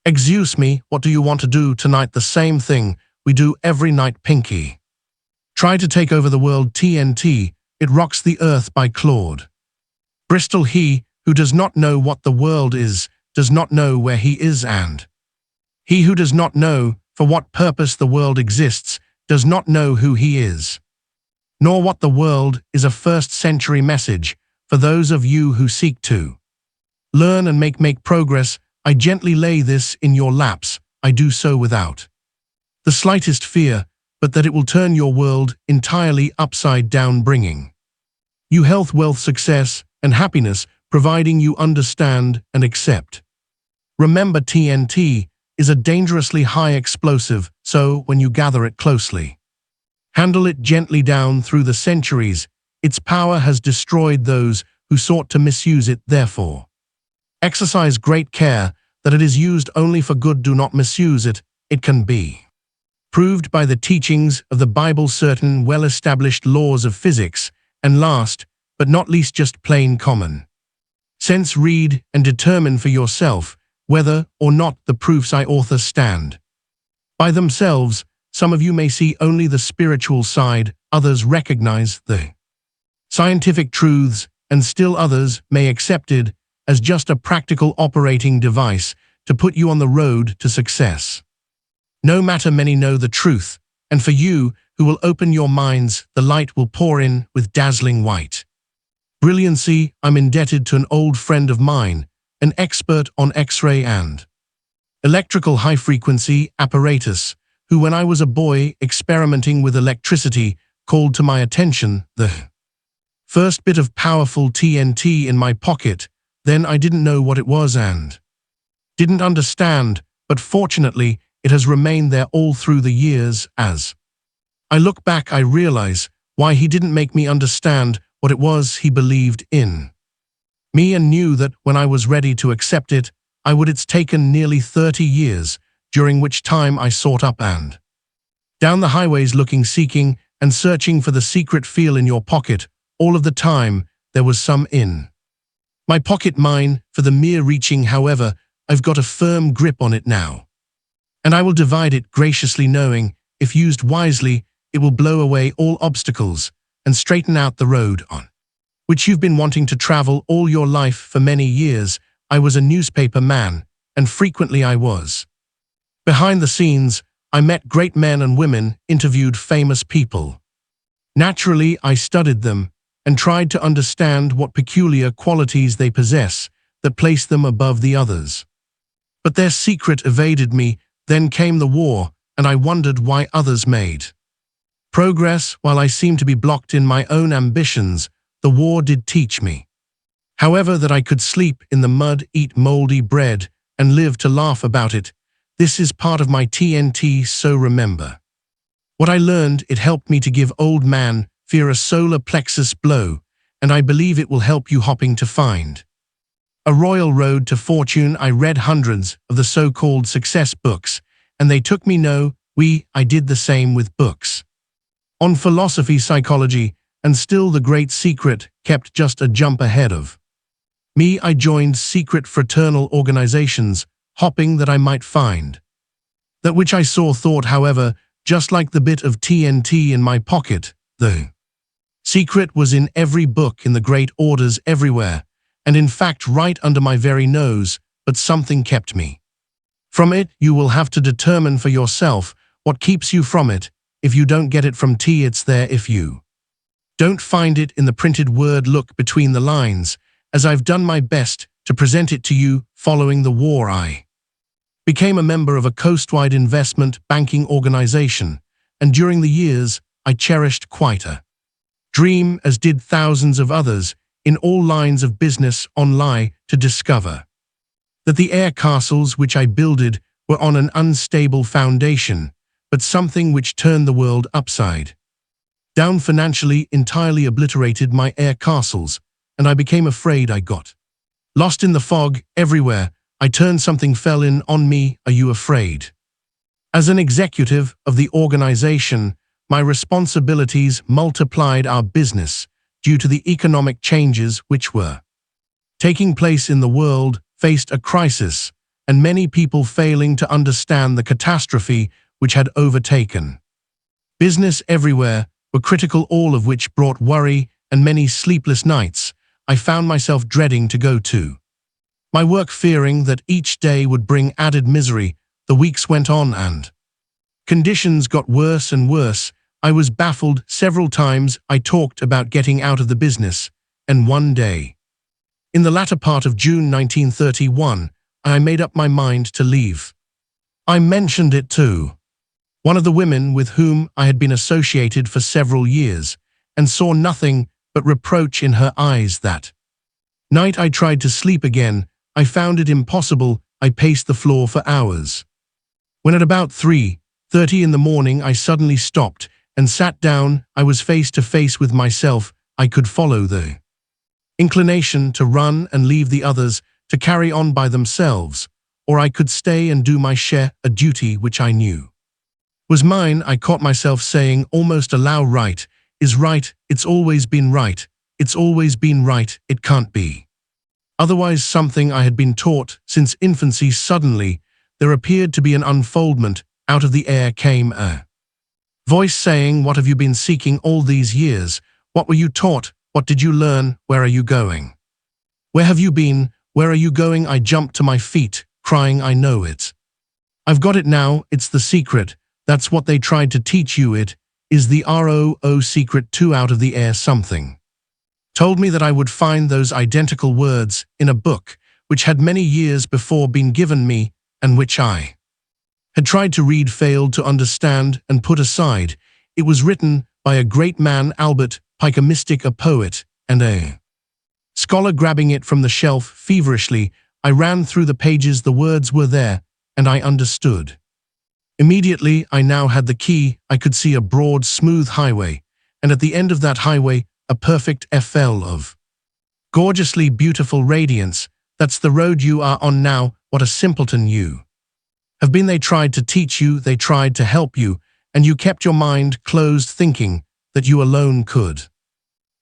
Excuse me, what do you want to do tonight? The same thing we do every night, Pinky. Try to take over the world. TNT, It Rocks the Earth by Claude. Bristol. He who does not know what the world is, does not know where he is, and he who does not know for what purpose the world exists, does not know who he is, nor what the world is. A first-century message for those of you who seek to learn and make progress. I gently lay this in your laps. I do so without the slightest fear, but that it will turn your world entirely upside down, bringing you health, wealth, success, and happiness, providing you understand and accept. Remember, TNT is a dangerously high explosive, so when you gather it closely, handle it gently. Down through the centuries, its power has destroyed those who sought to misuse it. Therefore, exercise great care that it is used only for good. Do not misuse it. It can be proved by the teachings of the Bible, certain well-established laws of physics, and last but not least, just plain common sense. Read and determine for yourself whether or not the proofs I author stand by themselves. Some of you may see only the spiritual side, others recognize the scientific truths, and still others may accept it as just a practical operating device to put you on the road to success. No matter, many know the truth, and for you who will open your minds, the light will pour in with dazzling white brilliancy. I'm indebted to an old friend of mine, an expert on X-ray and electrical high-frequency apparatus, who, when I was a boy experimenting with electricity, called to my attention the first bit of powerful TNT in my pocket. Then I didn't know what it was and didn't understand, but fortunately it has remained there all through the years. As I look back, I realize why he didn't make me understand what it was. He believed in me and knew that when I was ready to accept it, I would. It's taken nearly 30 years, during which time I sought up and down the highways, looking, seeking, and searching for the secret. Feel in your pocket. All of the time there was some in my pocket, mine for the mere reaching. However, I've got a firm grip on it now, and I will divide it graciously, knowing if used wisely, it will blow away all obstacles and straighten out the road on which you've been wanting to travel all your life. For many years, I was a newspaper man, and frequently I was behind the scenes. I met great men and women, interviewed famous people. Naturally, I studied them and tried to understand what peculiar qualities they possess that place them above the others. But their secret evaded me. Then came the war, and I wondered why others made progress while I seemed to be blocked in my own ambitions. The war did teach me, however, that I could sleep in the mud, eat moldy bread, and live to laugh about it. This is part of my TNT, so remember what I learned. It helped me to give old man fear a solar plexus blow, and I believe it will help you hopping to find a royal road to fortune. I read hundreds of the so-called success books, and they took me I did the same with books on philosophy, psychology, and still the great secret kept just a jump ahead of me. I joined secret fraternal organizations, hoping that I might find that which I saw, thought. However, just like the bit of TNT in my pocket, the secret was in every book, in the great orders everywhere, and in fact right under my very nose, but something kept me from it. You will have to determine for yourself what keeps you from it. If you don't get it from T, it's there. If you don't find it in the printed word, look between the lines, as I've done my best to present it to you. Following the war, I became a member of a coastwide investment banking organization, and during the years I cherished quite a dream, as did thousands of others in all lines of business, online, to discover that the air castles which I builded were on an unstable foundation, but something which turned the world upside down. Financially, entirely obliterated my air castles, and I became afraid. I got lost in the fog. Everywhere I turned, something fell in on me. Are you afraid? As an executive of the organization, my responsibilities multiplied. Our business, due to the economic changes which were taking place in the world, faced a crisis, and many people failing to understand the catastrophe which had overtaken. Business everywhere were critical, all of which brought worry and many sleepless nights I found myself dreading to go to. My work fearing that each day would bring added misery. The weeks went on and conditions got worse and worse. I was baffled. Several times I talked about getting out of the business, and one day, in the latter part of June 1931, I made up my mind to leave. I mentioned it to one of the women with whom I had been associated for several years, and saw nothing but reproach in her eyes. That night I tried to sleep again. I found it impossible. I paced the floor for hours. When at about 3:30 in the morning I suddenly stopped and sat down, I was face to face with myself. I could follow the inclination to run and leave the others to carry on by themselves, or I could stay and do my share, a duty which I knew was mine. I caught myself saying almost aloud, right is right, it's always been right, it's always been right, it can't be otherwise. Something I had been taught since infancy. Suddenly, there appeared to be an unfoldment. Out of the air came a voice saying, "What have you been seeking all these years? What were you taught? What did you learn? Where are you going? Where have you been? Where are you going?" I jumped to my feet, crying, "I know it. I've got it now. It's the secret. That's what they tried to teach you. It is the ROO secret too." Out of the air, something told me that I would find those identical words in a book which had many years before been given me, and which I had tried to read, failed to understand, and put aside. It was written by a great man, Albert Pike, a mystic, a poet, and a scholar. Grabbing it from the shelf feverishly, I ran through the pages. The words were there, and I understood. Immediately, I now had the key. I could see a broad, smooth highway, and at the end of that highway, a perfect FL of gorgeously beautiful radiance. That's the road you are on now. What a simpleton you have been. They tried to teach you, they tried to help you, and you kept your mind closed, thinking that you alone could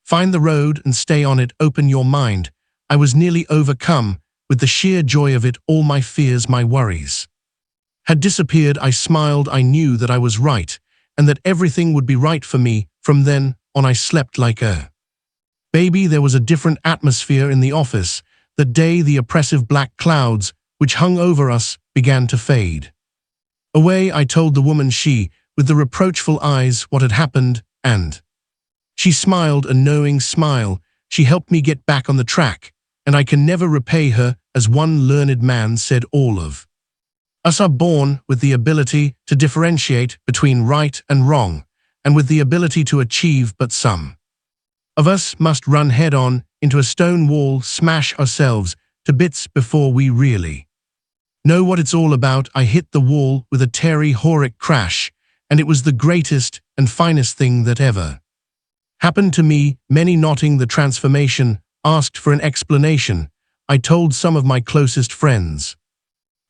find the road and stay on it. Open your mind. I was nearly overcome with the sheer joy of it. All my fears, my worries had disappeared. I smiled. I knew that I was right, and that everything would be right for me. From then on, I slept like a baby. There was a different atmosphere in the office. That day, the oppressive black clouds which hung over us began to fade away. I told the woman, she with the reproachful eyes, what had happened, and she smiled a knowing smile. She helped me get back on the track, and I can never repay her. As one learned man said, all of us are born with the ability to differentiate between right and wrong, and with the ability to achieve, but some of us must run head-on into a stone wall, smash ourselves to bits before we really know what it's all about. I hit the wall with a teary, horrific crash, and it was the greatest and finest thing that ever happened to me. Many, noting the transformation, asked for an explanation. I told some of my closest friends.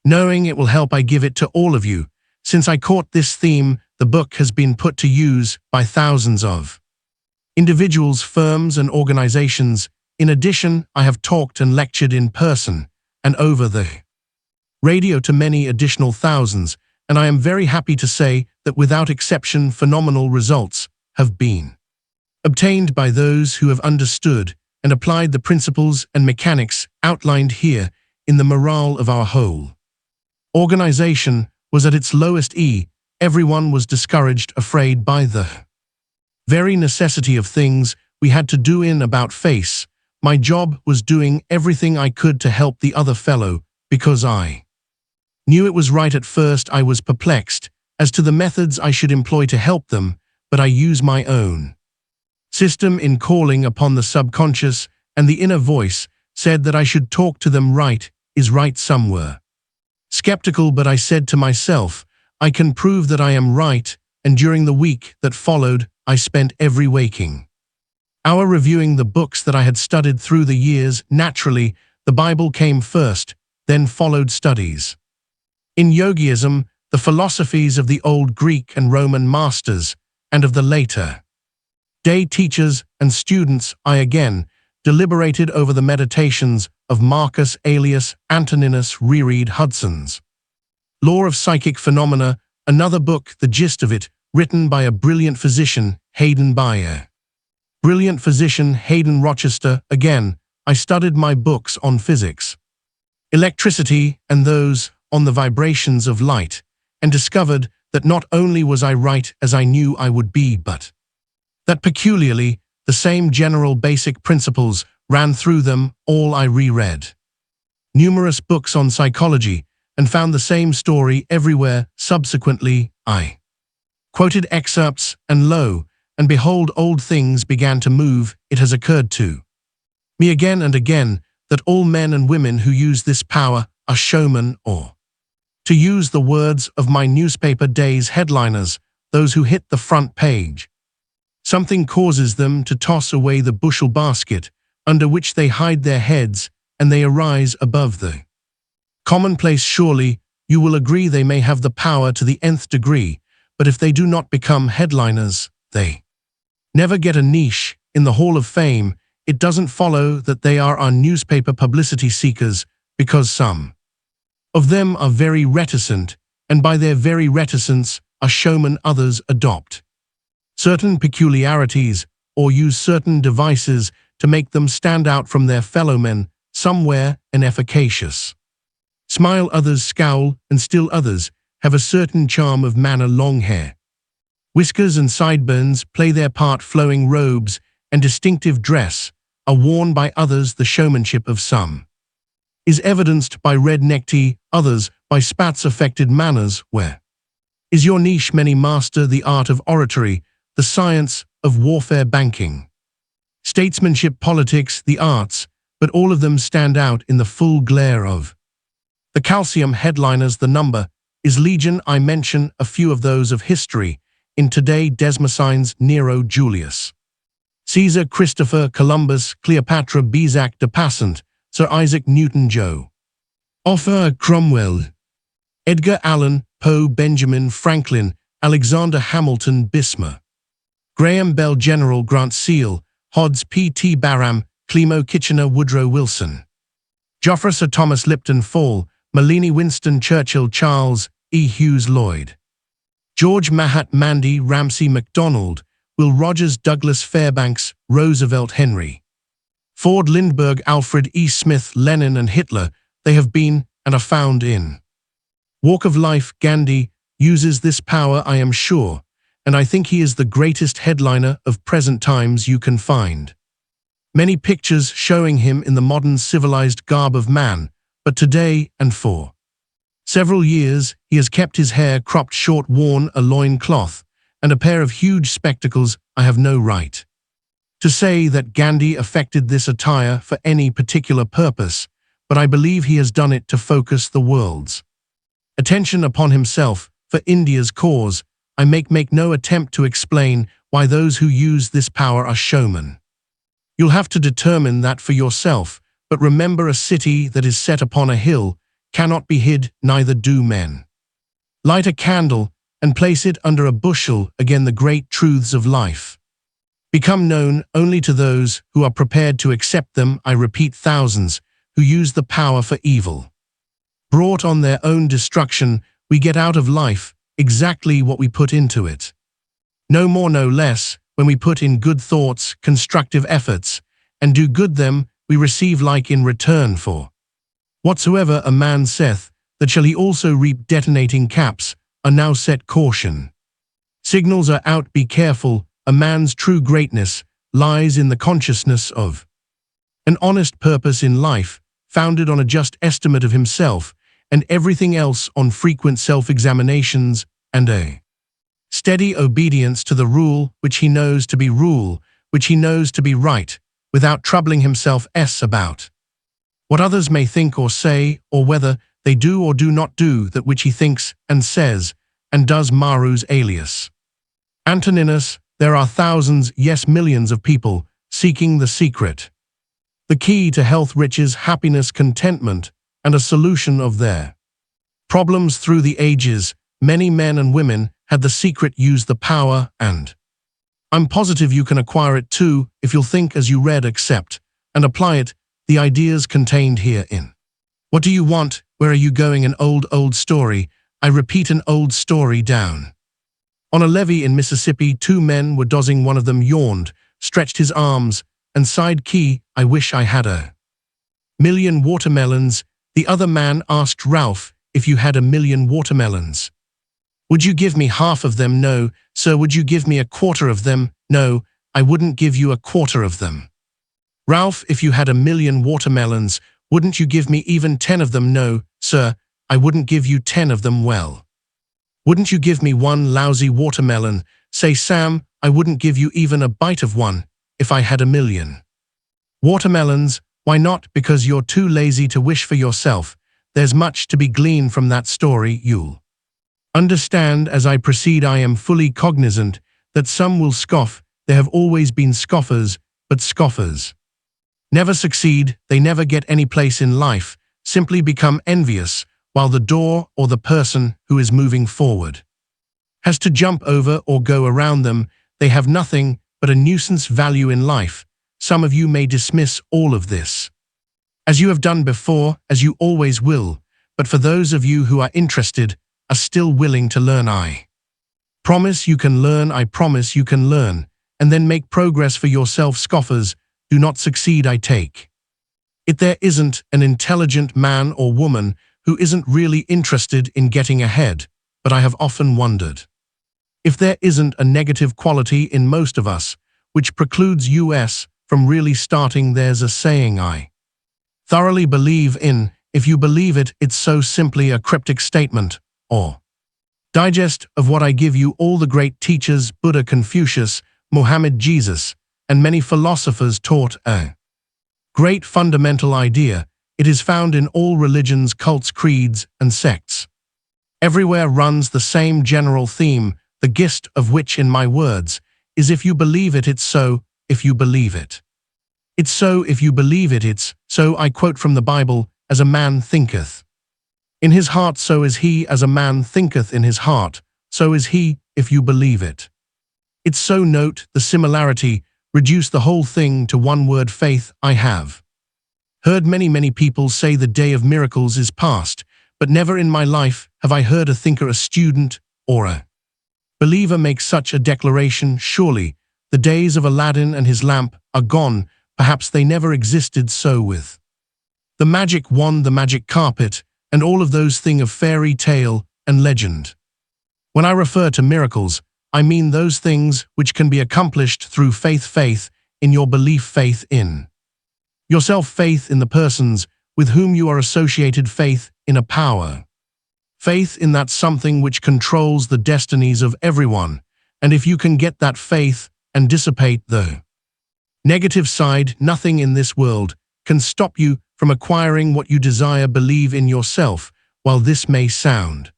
Knowing it will help, I give it to all of you. Since I caught this theme, the book has been put to use by thousands of individuals, firms, and organizations. In addition, I have talked and lectured in person and over the radio to many additional thousands, and I am very happy to say that without exception, phenomenal results have been obtained by those who have understood and applied the principles and mechanics outlined here. In the morale of our whole organization was at its lowest ebb. Everyone was discouraged, afraid by the very necessity of things we had to do in about face. My job was doing everything I could to help the other fellow, because I knew it was right. At first I was perplexed as to the methods I should employ to help them, but I use my own system in calling upon the subconscious, and the inner voice said that I should talk to them. Right is right. Some were skeptical, but I said to myself, I can prove that I am right, and during the week that followed, I spent every waking hour reviewing the books that I had studied through the years. Naturally, the Bible came first, then followed studies in yogiism, the philosophies of the old Greek and Roman masters, and of the later day teachers and students. I again deliberated over the meditations of Marcus Aurelius Antoninus Reread Hudson's Law of Psychic Phenomena, another book, the gist of it, written by a brilliant physician, Hayden Bayer. Brilliant physician Hayden Rochester. Again, I studied my books on physics, electricity, and those on the vibrations of light, and discovered that not only was I right as I knew I would be, but that peculiarly the same general basic principles ran through them all. I reread numerous books on psychology and found the same story everywhere. Subsequently, I quoted excerpts, and lo and behold, old things began to move. It has occurred to me again and again that all men and women who use this power are showmen, or, to use the words of my newspaper days headliners, those who hit the front page. Something causes them to toss away the bushel basket under which they hide their heads, and they arise above the commonplace. Surely, you will agree they may have the power to the nth degree, but if they do not become headliners, they never get a niche in the Hall of Fame. It doesn't follow that they are our newspaper publicity seekers, because some of them are very reticent, and by their very reticence are showmen. Others adopt certain peculiarities or use certain devices to make them stand out from their fellow men. Some wear an efficacious smile, others scowl, and still others have a certain charm of manner. Long hair, whiskers, and sideburns play their part. Flowing robes and distinctive dress are worn by others. The showmanship of some is evidenced by red necktie, others by spats. Affected manners. Where is your niche? Many master the art of oratory, the science of warfare, banking, statesmanship, politics, the arts, but all of them stand out in the full glare of the calcium. Headliners, the number is legion. I mention a few of those of history in today: Desmostynes, Nero, Julius Caesar, Christopher Columbus, Cleopatra, Bezac de Passant, Sir Isaac Newton, Joe Offa, Cromwell, Edgar Allan Poe, Benjamin Franklin, Alexander Hamilton, Bismarck, Graham Bell, General Grant, Seal, Hodges, P.T. Barham, Clemo Kitchener, Woodrow Wilson, Joffre, Sir Thomas Lipton, Fall, Malini, Winston Churchill, Charles E. Hughes, Lloyd George, Mahatma Gandhi, Ramsay MacDonald, Will Rogers, Douglas Fairbanks, Roosevelt, Henry Ford, Lindbergh, Alfred E. Smith, Lenin, and Hitler. They have been and are found in Walk of Life. Gandhi uses this power, I am sure, and I think he is the greatest headliner of present times. You can find many pictures showing him in the modern civilized garb of man, but today and for several years he has kept his hair cropped short, worn a loin cloth and a pair of huge spectacles. I have no right to say that Gandhi affected this attire for any particular purpose, but I believe he has done it to focus the world's attention upon himself for India's cause. I make no attempt to explain why those who use this power are showmen. You'll have to determine that for yourself, but remember, a city that is set upon a hill cannot be hid, neither do men light a candle and place it under a bushel. Again, the great truths of life become known only to those who are prepared to accept them. I repeat, thousands who use the power for evil brought on their own destruction. We get out of life exactly what we put into it. No more, no less. When we put in good thoughts, constructive efforts, and do good them, we receive like in return. For whatsoever a man saith, that shall he also reap. Detonating caps are now set. Caution signals are out. Be careful. A man's true greatness lies in the consciousness of an honest purpose in life, founded on a just estimate of himself and everything else, on frequent self-examinations and a steady obedience to the rule which he knows to be rule, which he knows to be right, without troubling himself about what others may think or say, or whether they do or do not do that which he thinks and says and does. Marcus Aurelius Antoninus. There are thousands, yes, millions of people seeking the secret, the key to health, riches, happiness, contentment, and a solution of their problems through the ages. Many men and women had the secret, used the power, and I'm positive you can acquire it too if you'll think as you read, accept, and apply it. the ideas contained herein. What do you want? Where are you going? An old story. I repeat, an old story down. On a levee in Mississippi, two men were dozing. One of them yawned, stretched his arms, and sighed, "Key, I wish I had a million watermelons." The other man asked, "Ralph, if you had a million watermelons, would you give me half of them?" "No, sir." "Would you give me a quarter of them?" "No, I wouldn't give you a quarter of them." "Ralph, if you had a million watermelons, wouldn't you give me even 10 of them?" "No, sir, I wouldn't give you 10 of them." "Well, wouldn't you give me one lousy watermelon?" "Say, Sam, I wouldn't give you even a bite of one if I had a million watermelons." "Why not?" "Because you're too lazy to wish for yourself. There's much to be gleaned from that story. You'll understand as I proceed. I am fully cognizant that some will scoff. There have always been scoffers, but scoffers never succeed. They never get any place in life, simply become envious, while the door or the person who is moving forward has to jump over or go around them. They have nothing but a nuisance value in life. Some of you may dismiss all of this, as you have done before, as you always will, but for those of you who are interested, are still willing to learn, I promise you can learn. I promise you can learn, and then make progress for yourself. Scoffers do not succeed. I take it there isn't an intelligent man or woman who isn't really interested in getting ahead, but I have often wondered if there isn't a negative quality in most of us, which precludes us from really starting. There's a saying I thoroughly believe in. If you believe it, it's so simply a cryptic statement, or digest of what I give you. All the great teachers, Buddha, Confucius, Muhammad, Jesus, and many philosophers taught a great fundamental idea. It is found in all religions, cults, creeds, and sects. Everywhere runs the same general theme, the gist of which, in my words, is if you believe it, it's so. If you believe it, it's so. If you believe it, it's so. I quote from the Bible, "As a man thinketh in his heart, so is he. As a man thinketh in his heart, so is he." If you believe it, it's so. Note the similarity. Reduce the whole thing to one word: faith. I have heard many people say the day of miracles is past, but never in my life have I heard a thinker, a student, or a believer make such a declaration. Surely the days of Aladdin and his lamp are gone. Perhaps they never existed. So with the magic wand, the magic carpet, and all of those things of fairy tale and legend, when I refer to miracles, I mean those things which can be accomplished through faith. Faith in your belief, faith in yourself, faith in the persons with whom you are associated, faith in a power, faith in that something which controls the destinies of everyone. And if you can get that faith and dissipate the negative side, nothing in this world can stop you from acquiring what you desire. Believe in yourself. While this may sound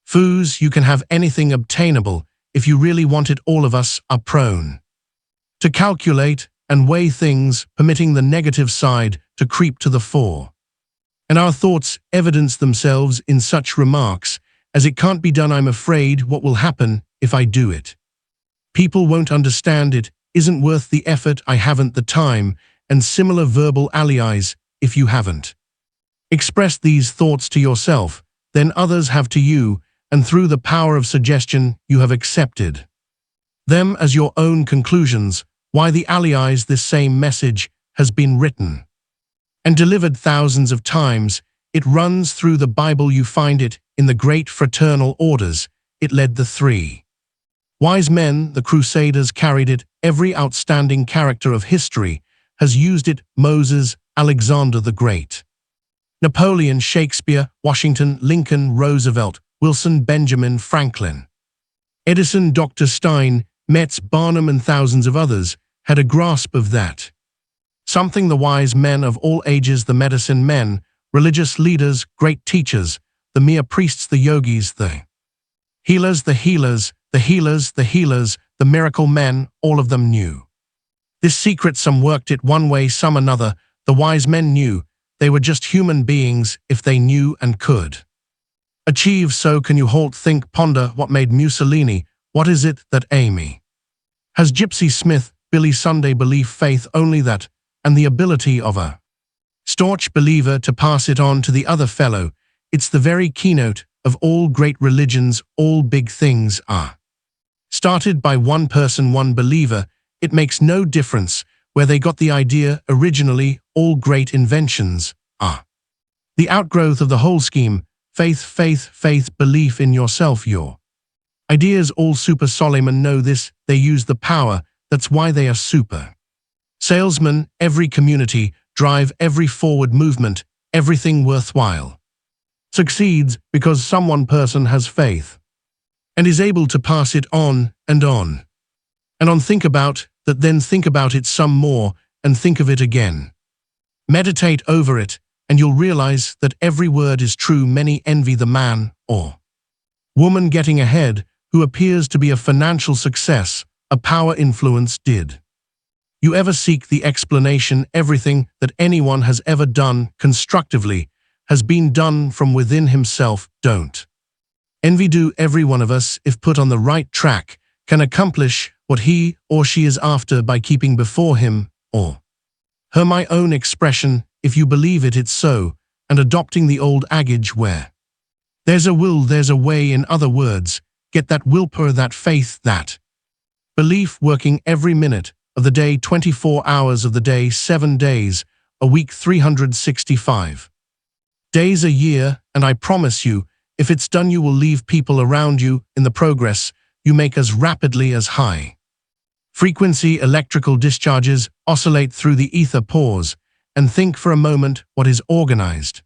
foos, you can have anything obtainable if you really want it. All of us are prone to calculate and weigh things, permitting the negative side to creep to the fore. And our thoughts evidence themselves in such remarks as, "It can't be done. I'm afraid what will happen if I do it. People won't understand. It isn't worth the effort. I haven't the time," and similar verbal allies. If you haven't expressed these thoughts to yourself, then others have to you, and through the power of suggestion, you have accepted them as your own conclusions. Why the allies? This same message has been written and delivered thousands of times. It runs through the Bible. You find it in the great fraternal orders. It led the three wise men. The Crusaders carried it. Every outstanding character of history has used it. Moses, Alexander the Great, Napoleon, Shakespeare, Washington, Lincoln, Roosevelt, Wilson, Benjamin Franklin, Edison, Dr. Stein, Metz, Barnum, and thousands of others had a grasp of that something. The wise men of all ages, the medicine men, religious leaders, great teachers, the mere priests, the yogis, the healers, the healers, the healers, the healers, the miracle men, all of them knew this secret. Some worked it one way, some another. The wise men knew they were just human beings if they knew and could achieve. So can you halt, think, ponder what made Mussolini? What is it that Amy has? Gypsy Smith, Billy Sunday, belief, faith, only that, and the ability of a Staunch believer to pass it on to the other fellow. It's the very keynote of all great religions. All big things are started by one person, one believer. It makes no difference where they got the idea originally. All great inventions are the outgrowth of the whole scheme. Faith, belief in yourself, your ideas. All super Solomon know this. They use the power. That's why they are super salesmen. Every community drive, every forward movement, everything worthwhile succeeds because someone person has faith and is able to pass it on and on and on. Think about that, then think about it some more and think of it again. Meditate over it and you'll realize that every word is true. Many envy the man or woman getting ahead who appears to be a financial success, a power influence. Did you ever seek the explanation? Everything that anyone has ever done constructively has been done from within himself. Don't envy. Do. Every one of us, if put on the right track, can accomplish what he or she is after by keeping before him or her my own expression. If you believe it, it's so, and adopting the old adage where there's a will, there's a way. In other words, get that willpower, that faith, that belief working every minute of the day, 24 hours of the day, 7 days a week, 365 days a year. And I promise you, if it's done, you will leave people around you in the progress you make as rapidly as high frequency electrical discharges oscillate through the ether. Pause and think for a moment. What is organized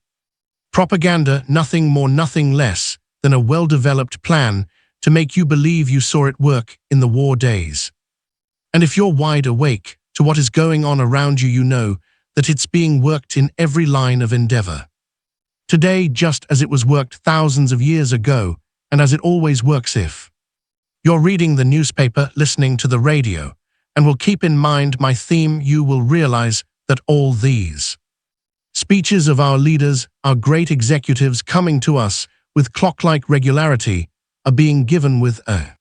propaganda? Nothing more, nothing less than a well-developed plan to make you believe you saw it work in the war days. And if you're wide awake to what is going on around you, you know that it's being worked in every line of endeavor today, just as it was worked thousands of years ago, and as it always works if you're reading the newspaper, listening to the radio, and will keep in mind my theme. You will realize that all these speeches of our leaders, our great executives coming to us with clock-like regularity, are being given with a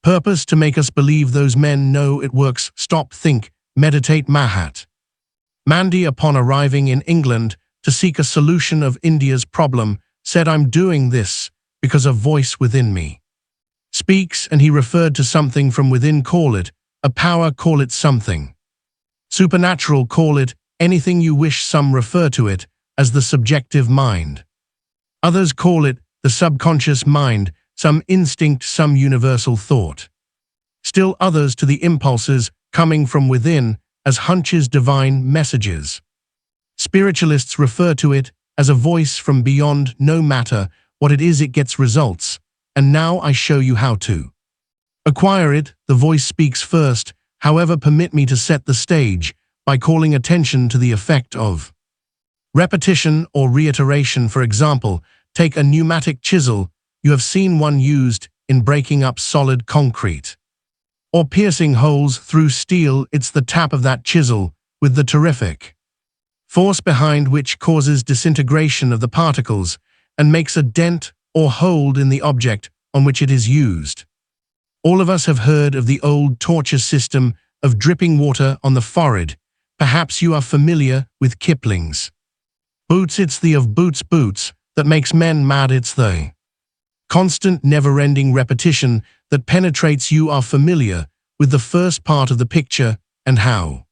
purpose to make us believe those men know it works. Stop, think, meditate. Mahat Mandi, upon arriving in England to seek a solution of India's problem, said, "I'm doing this because a voice within me speaks," and he referred to something from within. Call it a power, call it something supernatural, call it anything you wish. Some refer to it as the subjective mind. Others call it the subconscious mind, some instinct, some universal thought. Still others to the impulses coming from within as hunches, divine messages. Spiritualists refer to it as a voice from beyond. No matter what it is, it gets results. And now I show you how to acquire it. The voice speaks first. However, permit me to set the stage by calling attention to the effect of repetition or reiteration. For example, take a pneumatic chisel. You have seen one used in breaking up solid concrete or piercing holes through steel. It's the tap of that chisel with the terrific force behind which causes disintegration of the particles and makes a dent or hold in the object on which it is used. All of us have heard of the old torture system of dripping water on the forehead. Perhaps you are familiar with Kipling's Boots. It's the of boots that makes men mad. It's the constant, never-ending repetition that penetrates. You are familiar with the first part of the picture and how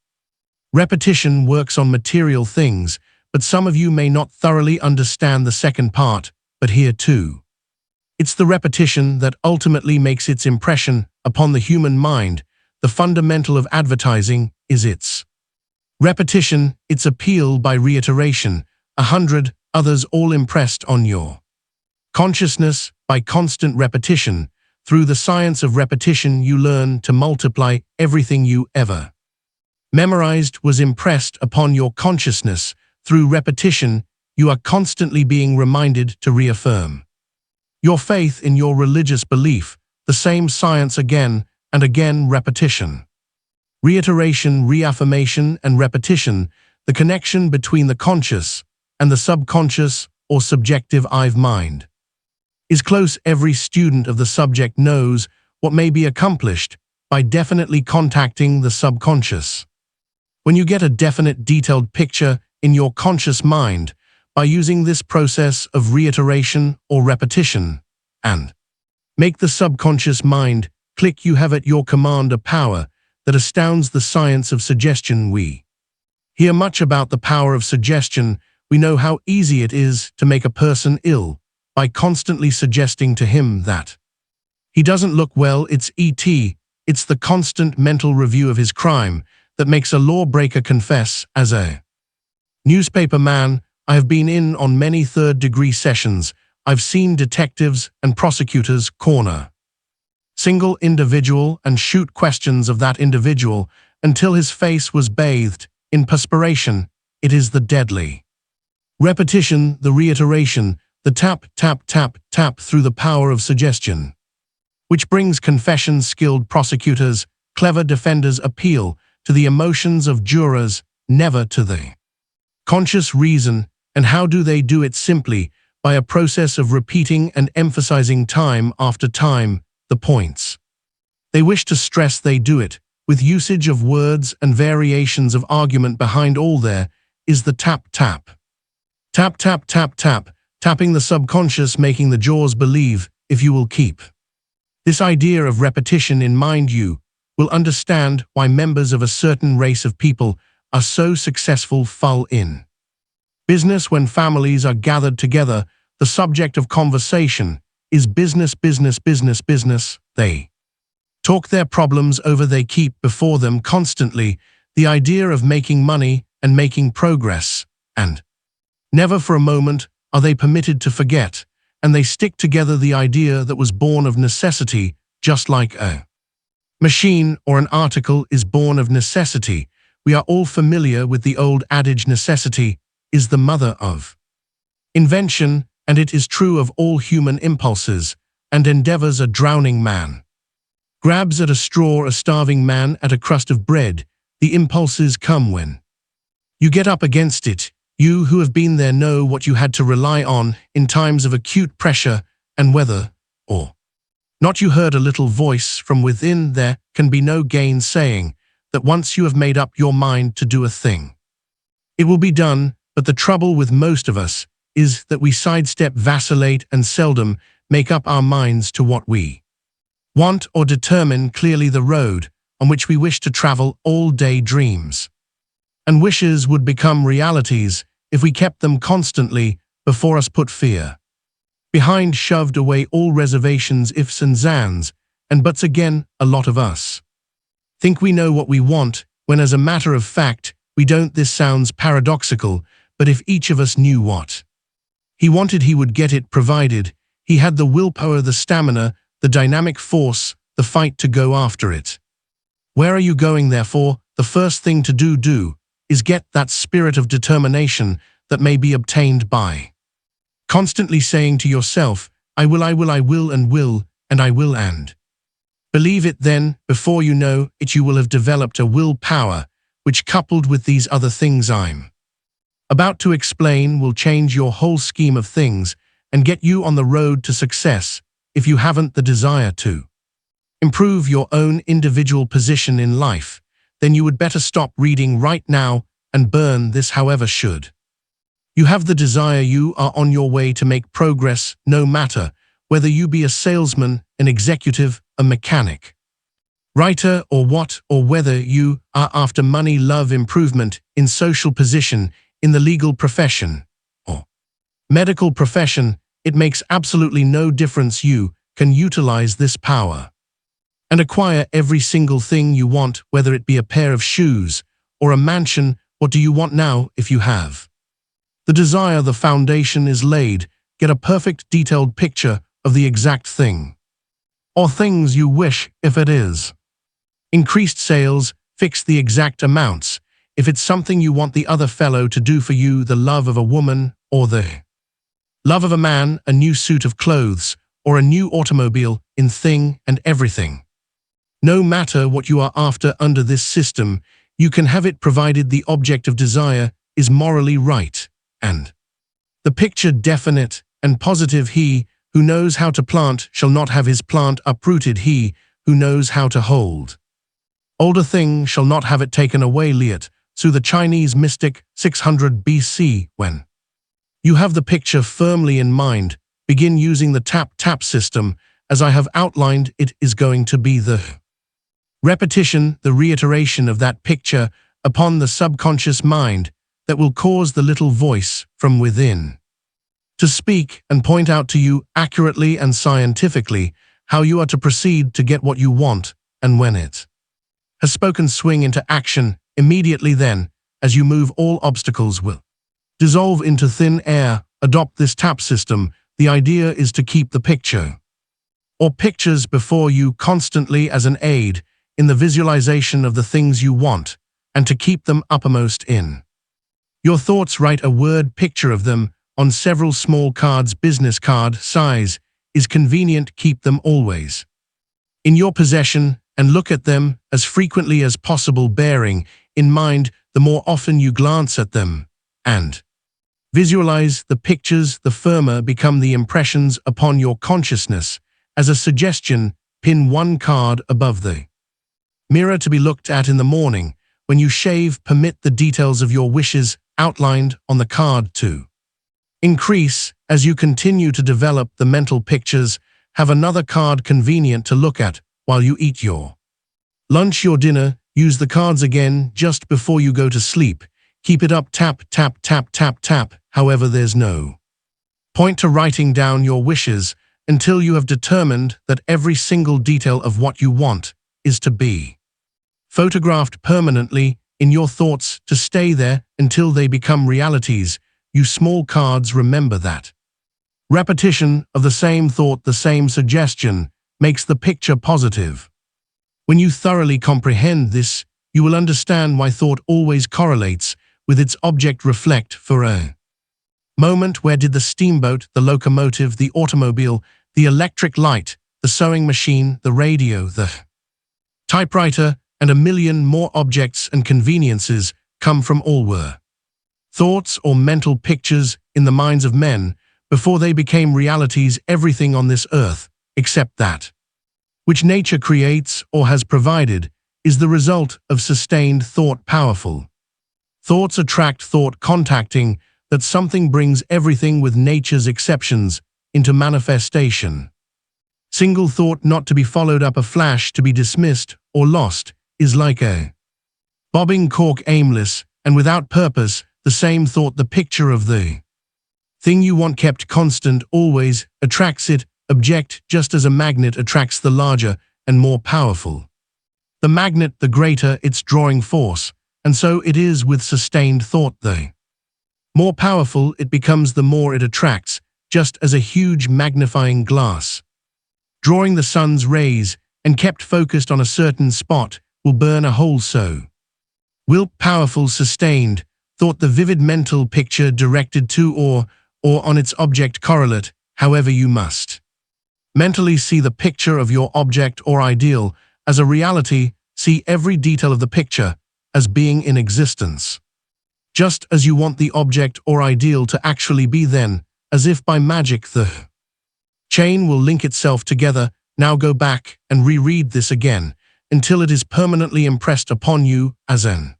repetition works on material things, but some of you may not thoroughly understand the second part. But here too, it's the repetition that ultimately makes its impression upon the human mind. The fundamental of advertising is its repetition, its appeal by reiteration. 100 others all impressed on your consciousness by constant repetition. Through the science of repetition, you learn to multiply. Everything you ever memorized was impressed upon your consciousness. Through repetition, you are constantly being reminded to reaffirm your faith in your religious belief. The same science again and again. Repetition, reiteration, reaffirmation, and repetition. The connection between the conscious and the subconscious or subjective mind is close. Every student of the subject knows what may be accomplished by definitely contacting the subconscious. When you get a definite, detailed picture, in your conscious mind by using this process of reiteration or repetition, and make the subconscious mind click. You have at your command a power that astounds the science of suggestion. We hear much about the power of suggestion. We know how easy it is to make a person ill by constantly suggesting to him that he doesn't look well. It's the constant mental review of his crime that makes a lawbreaker confess. As a newspaper man, I have been in on many third-degree sessions. I've seen detectives and prosecutors corner single individual and shoot questions of that individual until his face was bathed in perspiration. It is the deadly repetition, the reiteration, the tap, tap, tap, tap through the power of suggestion, which brings confessions. Skilled prosecutors, clever defenders appeal to the emotions of jurors, never to the conscious reason. And how do they do it? Simply by a process of repeating and emphasizing time after time the points they wish to stress. They do it with usage of words and variations of argument. Behind all there is the tap, tap, tap, tap, tap, tap, tapping the subconscious, making the jaws believe. If you will keep this idea of repetition in mind, you will understand why members of a certain race of people are so successful. Full in business, when families are gathered together, the subject of conversation is business, business, business, business. They talk their problems over. They keep before them constantly the idea of making money and making progress, and never for a moment are they permitted to forget, and they stick together the idea that was born of necessity, just like a machine or an article is born of necessity. We are all familiar with the old adage, necessity is the mother of invention, and it is true of all human impulses and endeavors. A drowning man grabs at a straw, a starving man at a crust of bread. The impulses come when you get up against it. You who have been there know what you had to rely on in times of acute pressure, and whether or not you heard a little voice from within, there can be no gainsaying that once you have made up your mind to do a thing, it will be done. But the trouble with most of us is that we sidestep, vacillate, and seldom make up our minds to what we want or determine clearly the road on which we wish to travel. All day dreams and wishes would become realities if we kept them constantly before us, put fear behind, shoved away all reservations, ifs and zans and buts. Again, a lot of us think we know what we want, when as a matter of fact, we don't. This sounds paradoxical, but if each of us knew what he wanted, he would get it, provided he had the willpower, the stamina, the dynamic force, the fight to go after it. Where are you going? Therefore, the first thing to do is get that spirit of determination that may be obtained by constantly saying to yourself, I will, I will, I will, and will, and I will, and believe it. Then, before you know it, you will have developed a willpower, which, coupled with these other things I'm about to explain, will change your whole scheme of things and get you on the road to success. If you haven't the desire to improve your own individual position in life, then you would better stop reading right now and burn this. However, should you have the desire, you are on your way to make progress, no matter whether you be a salesman, an executive, a mechanic, writer, or what, or whether you are after money, love, improvement in social position, in the legal profession, or medical profession. It makes absolutely no difference. You can utilize this power and acquire every single thing you want, whether it be a pair of shoes or a mansion. What do you want now? If you have the desire, the foundation is laid. Get a perfect detailed picture of the exact thing or things you wish. If it is increased sales, fix the exact amounts. If it's something you want the other fellow to do for you, the love of a woman or the love of a man, a new suit of clothes, or a new automobile, in thing and everything. No matter what you are after under this system, you can have it, provided the object of desire is morally right, and the picture definite and positive. He who knows how to plant shall not have his plant uprooted. He who knows how to hold a thing shall not have it taken away. Liet. Su the Chinese mystic 600 BC. When you have the picture firmly in mind, begin using the tap-tap system, as I have outlined. It is going to be the repetition, the reiteration of that picture upon the subconscious mind that will cause the little voice from within to speak and point out to you accurately and scientifically how you are to proceed to get what you want, and when it has spoken, swing into action immediately. Then, as you move, all obstacles will dissolve into thin air. Adopt this tap system. The idea is to keep the picture or pictures before you constantly as an aid in the visualization of the things you want, and to keep them uppermost in your thoughts. Write a word picture of them on several small cards. Business card size is convenient. Keep them always in your possession and look at them as frequently as possible, bearing in mind the more often you glance at them and visualize the pictures, the firmer become the impressions upon your consciousness. As a suggestion, pin one card above the mirror to be looked at in the morning. When you shave, permit the details of your wishes outlined on the card to increase as you continue to develop the mental pictures. Have another card convenient to look at while you eat your lunch, your dinner. Use the cards again just before you go to sleep. Keep it up. Tap, tap, tap, tap, tap. However, there's no point to writing down your wishes until you have determined that every single detail of what you want is to be photographed permanently in your thoughts to stay there until they become realities. You small cards, remember that repetition of the same thought, the same suggestion, makes the picture positive. When you thoroughly comprehend this, you will understand why thought always correlates with its object. Reflect for a moment. Where did the steamboat, the locomotive, the automobile, the electric light, the sewing machine, the radio, the typewriter, and a million more objects and conveniences come from? All were thoughts or mental pictures in the minds of men before they became realities. Everything on this earth, except that which nature creates or has provided, is the result of sustained thought. Powerful thoughts attract thought. Contacting that something brings everything, with nature's exceptions, into manifestation. Single thought not to be followed up, a flash to be dismissed or lost, is like a bobbing cork, aimless and without purpose. The same thought, the picture of the thing you want, kept constant, always attracts it. Object, just as a magnet attracts the larger and more powerful the magnet, the greater its drawing force, and so it is with sustained thought. The more powerful it becomes, the more it attracts, just as a huge magnifying glass drawing the sun's rays and kept focused on a certain spot will burn a hole. So will powerful sustained thought, the vivid mental picture directed to or on its object, correlate. However, you must mentally see the picture of your object or ideal as a reality. See every detail of the picture as being in existence, just as you want the object or ideal to actually be. Then, as if by magic, the chain will link itself together. Now go back and reread this again until it is permanently impressed upon you as an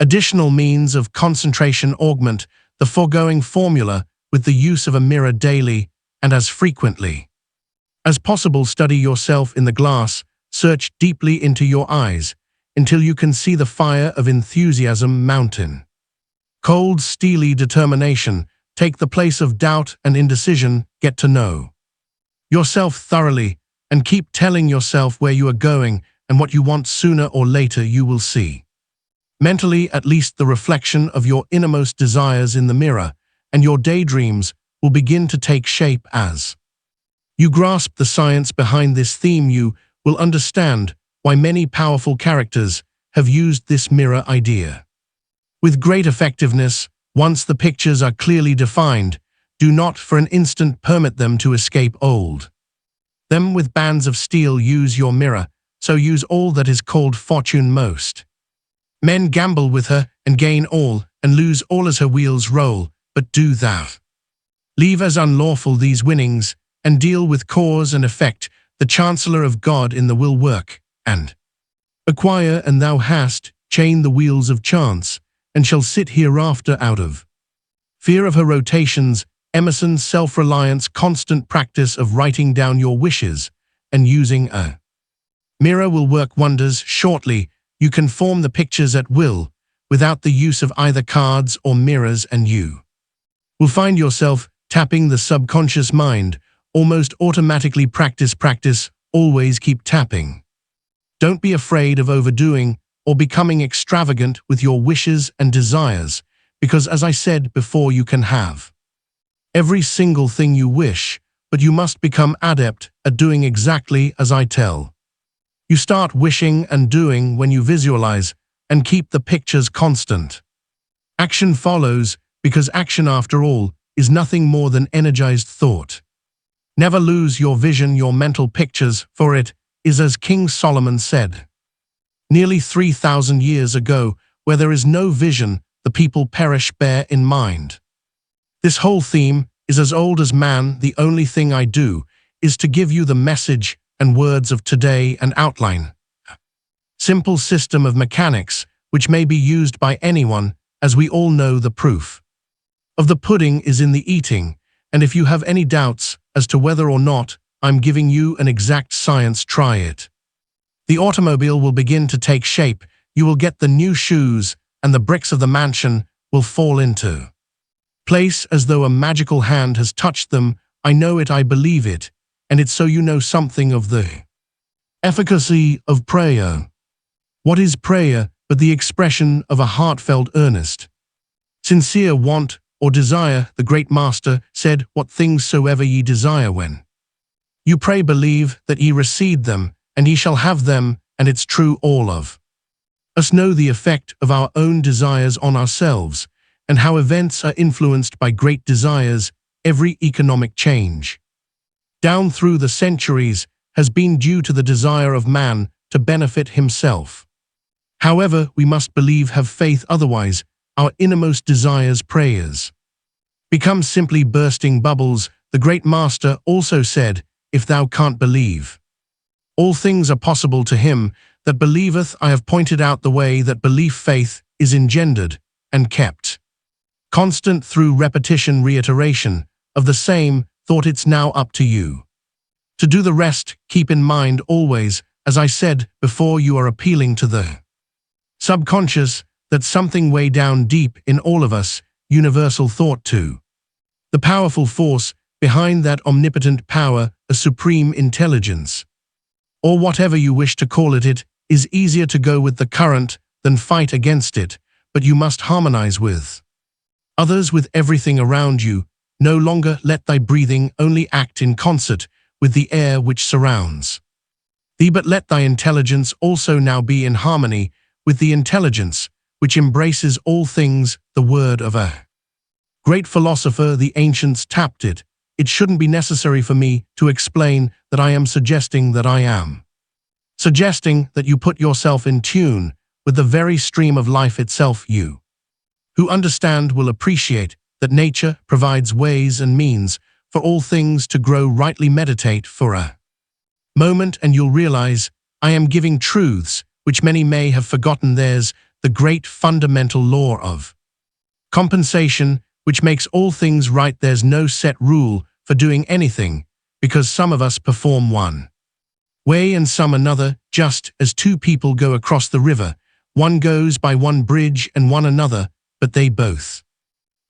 additional means of concentration. Augment the foregoing formula with the use of a mirror daily and as frequently as possible. Study yourself in the glass. Search deeply into your eyes until you can see the fire of enthusiasm. Mountain cold, steely determination take the place of doubt and indecision. Get to know yourself thoroughly and keep telling yourself where you are going and what you want. Sooner or later you will see, mentally at least, the reflection of your innermost desires in the mirror, and your daydreams will begin to take shape. As you grasp the science behind this theme, you will understand why many powerful characters have used this mirror idea with great effectiveness. Once the pictures are clearly defined, do not for an instant permit them to escape. Hold them with bands of steel. Use your mirror, so use all that is called fortune. Most men gamble with her and gain all and lose all as her wheels roll, but do thou leave as unlawful these winnings and deal with cause and effect. The Chancellor of God in the will work and acquire, and thou hast chained the wheels of chance and shall sit hereafter out of fear of her rotations, Emerson's self-reliance, constant practice of writing down your wishes and using a mirror will work wonders. Shortly, you can form the pictures at will, without the use of either cards or mirrors, and you will find yourself tapping the subconscious mind, almost automatically. Practice, always keep tapping. Don't be afraid of overdoing or becoming extravagant with your wishes and desires, because as I said before, you can have every single thing you wish, but you must become adept at doing exactly as I tell. You start wishing and doing when you visualize, and keep the pictures constant. Action follows, because action, after all, is nothing more than energized thought. Never lose your vision, your mental pictures, for it is as King Solomon said nearly 3,000 years ago, where there is no vision, the people perish. Bear in mind, this whole theme is as old as man. The only thing I do is to give you the message and words of today and outline simple system of mechanics which may be used by anyone, as we all know the proof of the pudding is in the eating, and if you have any doubts as to whether or not I'm giving you an exact science, try it. The automobile will begin to take shape, you will get the new shoes, and the bricks of the mansion will fall into place as though a magical hand has touched them. I know it, I believe it, and it's so you know something of the efficacy of prayer. What is prayer but the expression of a heartfelt, earnest, sincere want or desire? The great master said, what things soever ye desire when you pray, believe that ye receive them, and ye shall have them. And it's true, all of us know the effect of our own desires on ourselves, and how events are influenced by great desires. Every economic change down through the centuries has been due to the desire of man to benefit himself. However, we must believe, have faith, otherwise our innermost desires, prayers, become simply bursting bubbles. The great master also said, if thou can't believe, all things are possible to him that believeth. I have pointed out the way that belief, faith, is engendered and kept constant through repetition, reiteration of the same thought. It's now up to you to do the rest. Keep in mind always, as I said before, you are appealing to the subconscious, that something way down deep in all of us, universal thought, to the powerful force behind that omnipotent power, a supreme intelligence, or whatever you wish to call it. It is easier to go with the current than fight against it, but you must harmonize with others, with everything around you. No longer let thy breathing only act in concert with the air which surrounds thee, but let thy intelligence also now be in harmony with the intelligence which embraces all things. The word of a great philosopher, the ancients tapped it. It shouldn't be necessary for me to explain that I am suggesting that I am suggesting that you put yourself in tune with the very stream of life itself. You who understand will appreciate that nature provides ways and means for all things to grow rightly. Meditate for a moment and you'll realize I am giving truths which many may have forgotten. There's the great fundamental law of compensation, which makes all things right. There's no set rule for doing anything, because some of us perform one way and some another. Just as two people go across the river, one goes by one bridge and one another, but they both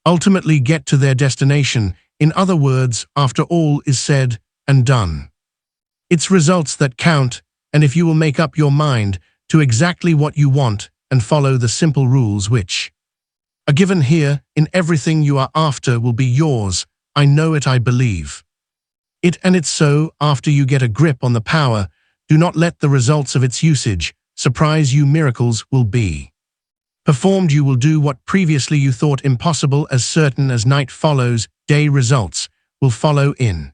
ultimately get to their destination. In other words, after all is said and done, it's results that count, and if you will make up your mind to exactly what you want and follow the simple rules which are given here, in everything you are after will be yours. I know it, I believe it, and it's so. After you get a grip on the power, do not let the results of its usage surprise you. Miracles will be performed. You will do what previously you thought impossible. As certain as night follows day, results will follow in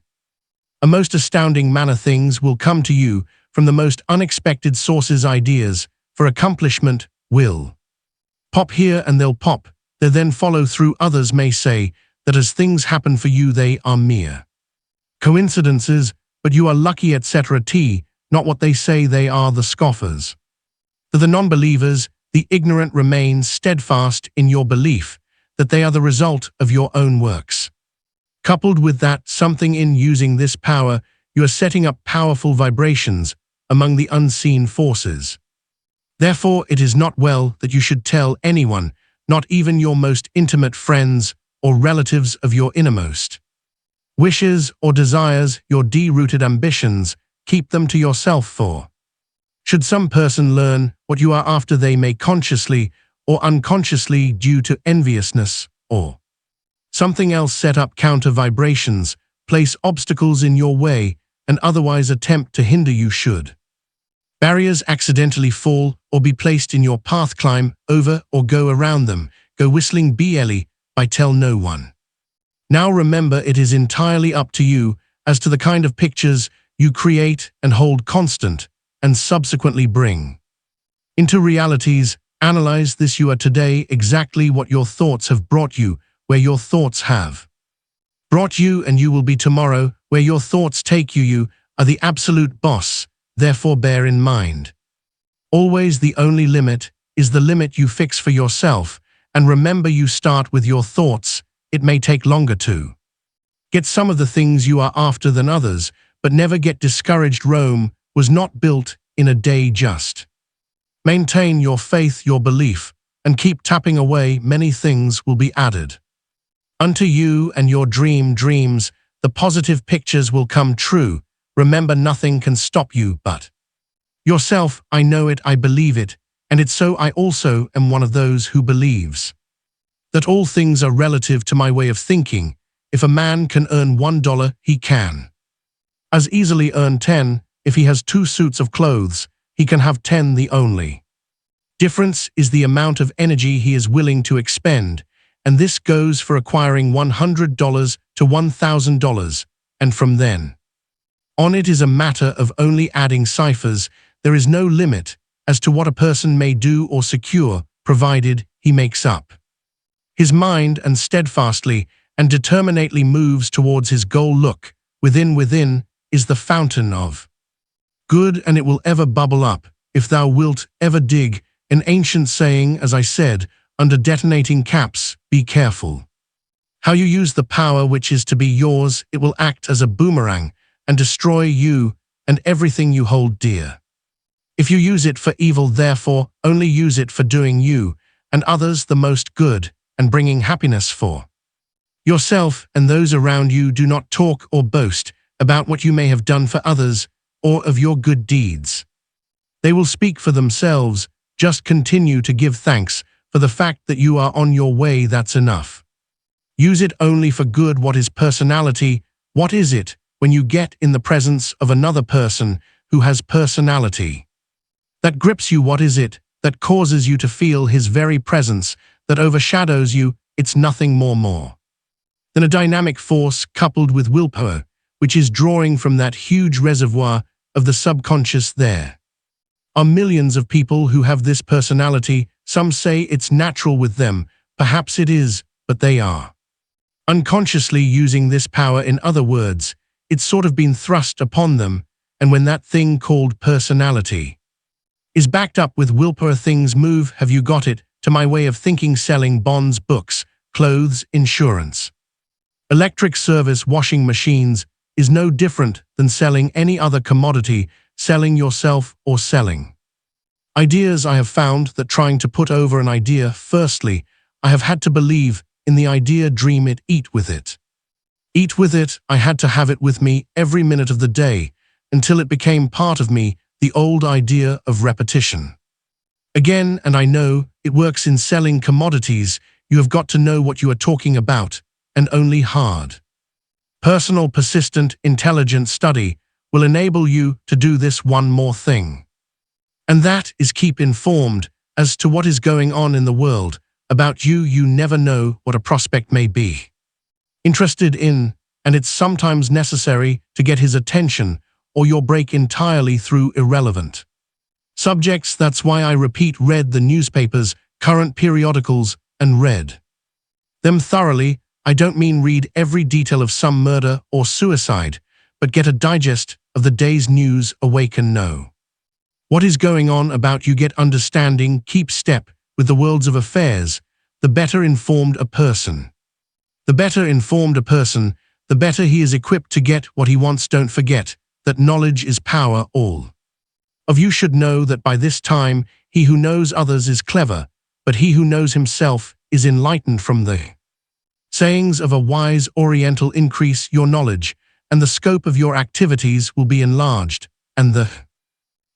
a most astounding manner. Things will come to you from the most unexpected sources. Ideas for accomplishment will pop here and they'll pop there, then follow through. Others may say that as things happen for you, they are mere coincidences, but you are lucky, etc. Not what they say. They are the scoffers. To the non-believers, The ignorant remain steadfast in your belief that they are the result of your own works. Coupled with that something in using this power, you are setting up powerful vibrations among the unseen forces. Therefore, it is not well that you should tell anyone, not even your most intimate friends or relatives of your innermost wishes or desires, your deep-rooted ambitions. Keep them to yourself, for should some person learn what you are after, they may consciously or unconsciously, due to enviousness or something else, set up counter vibrations, place obstacles in your way, and otherwise attempt to hinder you. Should barriers accidentally fall or be placed in your path, climb over or go around them. Go whistling BLE by tell no one. Now remember, it is entirely up to you as to the kind of pictures you create and hold constant, and subsequently bring into realities. Analyze this. You are today exactly what your thoughts have brought you, where your thoughts have brought you, and you will be tomorrow, where your thoughts take you. You are the absolute boss, therefore bear in mind, always the only limit is the limit you fix for yourself, and remember, you start with your thoughts. It may take longer to get some of the things you are after than others, but never get discouraged. Rome was not built in a day. Just maintain your faith, your belief, and keep tapping away. Many things will be added unto you and your dreams. The positive pictures will come true. Remember, nothing can stop you but yourself. I know it, I believe it, and it's so. I also am one of those who believes that all things are relative to my way of thinking. If a man can earn $1, he can as easily earn 10. If he has 2 suits of clothes, he can have 10. The only difference is the amount of energy he is willing to expend, and this goes for acquiring $100 to $1,000, and from then on it is a matter of only adding ciphers. There is no limit as to what a person may do or secure, provided he makes up his mind and steadfastly and determinately moves towards his goal. Look, within is the fountain of good, and it will ever bubble up if thou wilt ever dig. An ancient saying, as I said, under detonating caps. Be careful how you use the power which is to be yours. It will act as a boomerang and destroy you and everything you hold dear. If you use it for evil, therefore, only use it for doing you and others the most good and bringing happiness for yourself and those around you. Do not talk or boast about what you may have done for others or of your good deeds. They will speak for themselves. Just continue to give thanks for the fact that you are on your way. That's enough. Use it only for good. What is personality? What is it when you get in the presence of another person who has personality that grips you? What is it that causes you to feel his very presence, that overshadows you? It's nothing more than a dynamic force coupled with willpower, which is drawing from that huge reservoir of the subconscious. There are millions of people who have this personality. Some say it's natural with them. Perhaps it is, but they are unconsciously using this power. In other words, it's sort of been thrust upon them, and when that thing called personality is backed up with willpower, things move. Have you got it? To my way of thinking, selling bonds, books, clothes, insurance, electric service, washing machines is no different than selling any other commodity, selling yourself or selling ideas. I have found that trying to put over an idea, firstly, I have had to believe in the idea, dream it, eat with it. Eat with it, I had to have it with me every minute of the day until it became part of me, the old idea of repetition. Again, and I know it works in selling commodities. You have got to know what you are talking about, and only hard, personal, persistent, intelligent study will enable you to do this. One more thing, and that is keep informed as to what is going on in the world about you. You never know what a prospect may be interested in, and it's sometimes necessary to get his attention, or you'll break entirely through irrelevant subjects. That's why I repeat, read the newspapers, current periodicals, and read them thoroughly. I don't mean read every detail of some murder or suicide, but get a digest of the day's news. Awaken, know What is going on about you, get understanding, keep step with the worlds of affairs, the better informed a person. The better informed a person, the better he is equipped to get what he wants. Don't forget that knowledge is power. All of you should know that by this time, he who knows others is clever, but he who knows himself is enlightened. From the sayings of a wise Oriental, increase your knowledge, and the scope of your activities will be enlarged, and the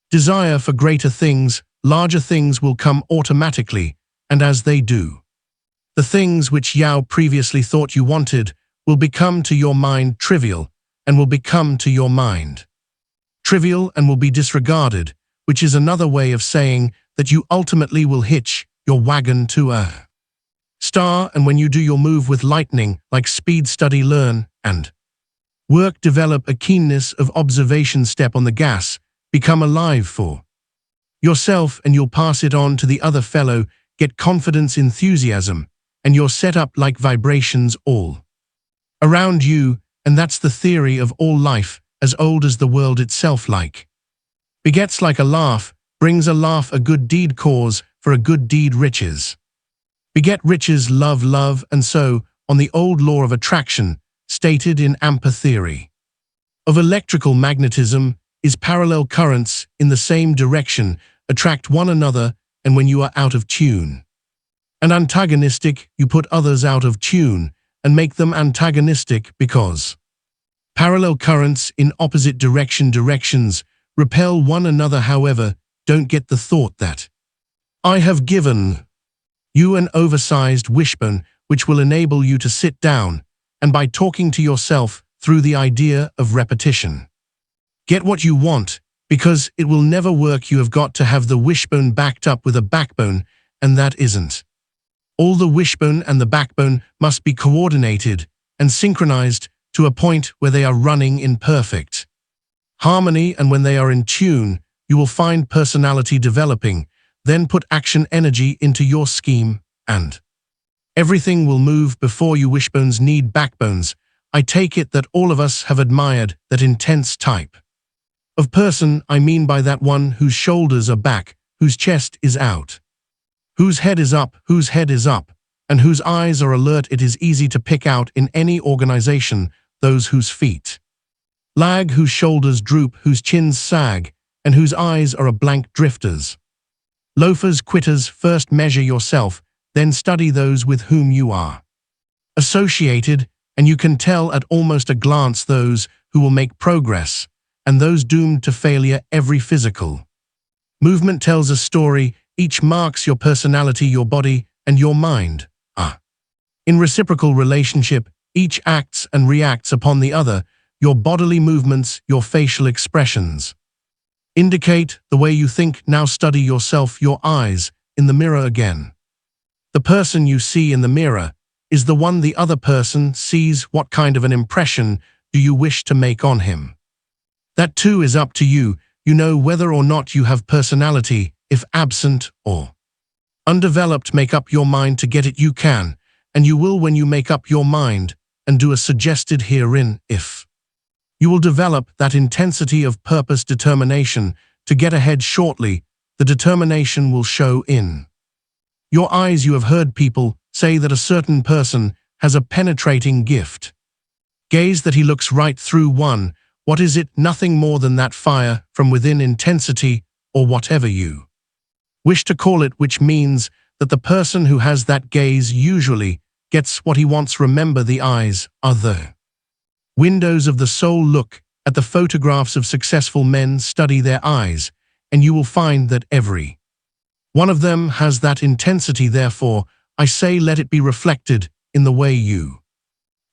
desire for greater things, larger things will come automatically, and as they do, the things which Yao previously thought you wanted will become to your mind trivial, and will become to your mind trivial and will be disregarded, which is another way of saying that you ultimately will hitch your wagon to a star, and when you do your move with lightning, like speed, study, learn, and work, develop a keenness of observation, step on the gas, become alive for yourself, and you'll pass it on to the other fellow, get confidence, enthusiasm, and you're set up like vibrations all around you, and that's the theory of all life, as old as the world itself. Like begets like a laugh, brings a laugh, a good deed cause for a good deed, riches beget riches, love, love, and so on. The old law of attraction, stated in Ampere theory of electrical magnetism, is parallel currents in the same direction attract one another, and when you are out of tune and antagonistic, you put others out of tune and make them antagonistic, because parallel currents in opposite directions repel one another. However, don't get the thought that I have given you an oversized wishbone which will enable you to sit down, and by talking to yourself through the idea of repetition, get what you want, because it will never work. You have got to have the wishbone backed up with a backbone, and that isn't all. The wishbone and the backbone must be coordinated and synchronized to a point where they are running in perfect harmony, and when they are in tune, you will find personality developing. Then put action energy into your scheme, and everything will move before you. Wishbones need backbones. I take it that all of us have admired that intense type of person. I mean by that one whose shoulders are back, whose chest is out, whose head is up, and whose eyes are alert. It is easy to pick out in any organization those whose feet lag, whose shoulders droop, whose chins sag, and whose eyes are a blank. Drifters, loafers, quitters. First measure yourself, then study those with whom you are associated, and you can tell at almost a glance those who will make progress and those doomed to failure. Every physical movement tells a story. Each marks your personality, your body, and your mind are in reciprocal relationship. Each acts and reacts upon the other. Your bodily movements, your facial expressions indicate the way you think. Now study yourself, your eyes in the mirror again. The person you see in the mirror is the one the other person sees. What kind of an impression do you wish to make on him? That too is up to you. You know whether or not you have personality. If absent or undeveloped, make up your mind to get it. You can, and you will when you make up your mind and do as suggested herein. If you will develop that intensity of purpose, determination to get ahead shortly, the determination will show in your eyes. You have heard people say that a certain person has a penetrating gift. Gaze that he looks right through one. What is it? Nothing more than that fire from within, intensity, or whatever you wish to call it, which means that the person who has that gaze usually gets what he wants. Remember, the eyes are the windows of the soul. Look at the photographs of successful men, study their eyes, and you will find that every one of them has that intensity. Therefore, I say, let it be reflected in the way you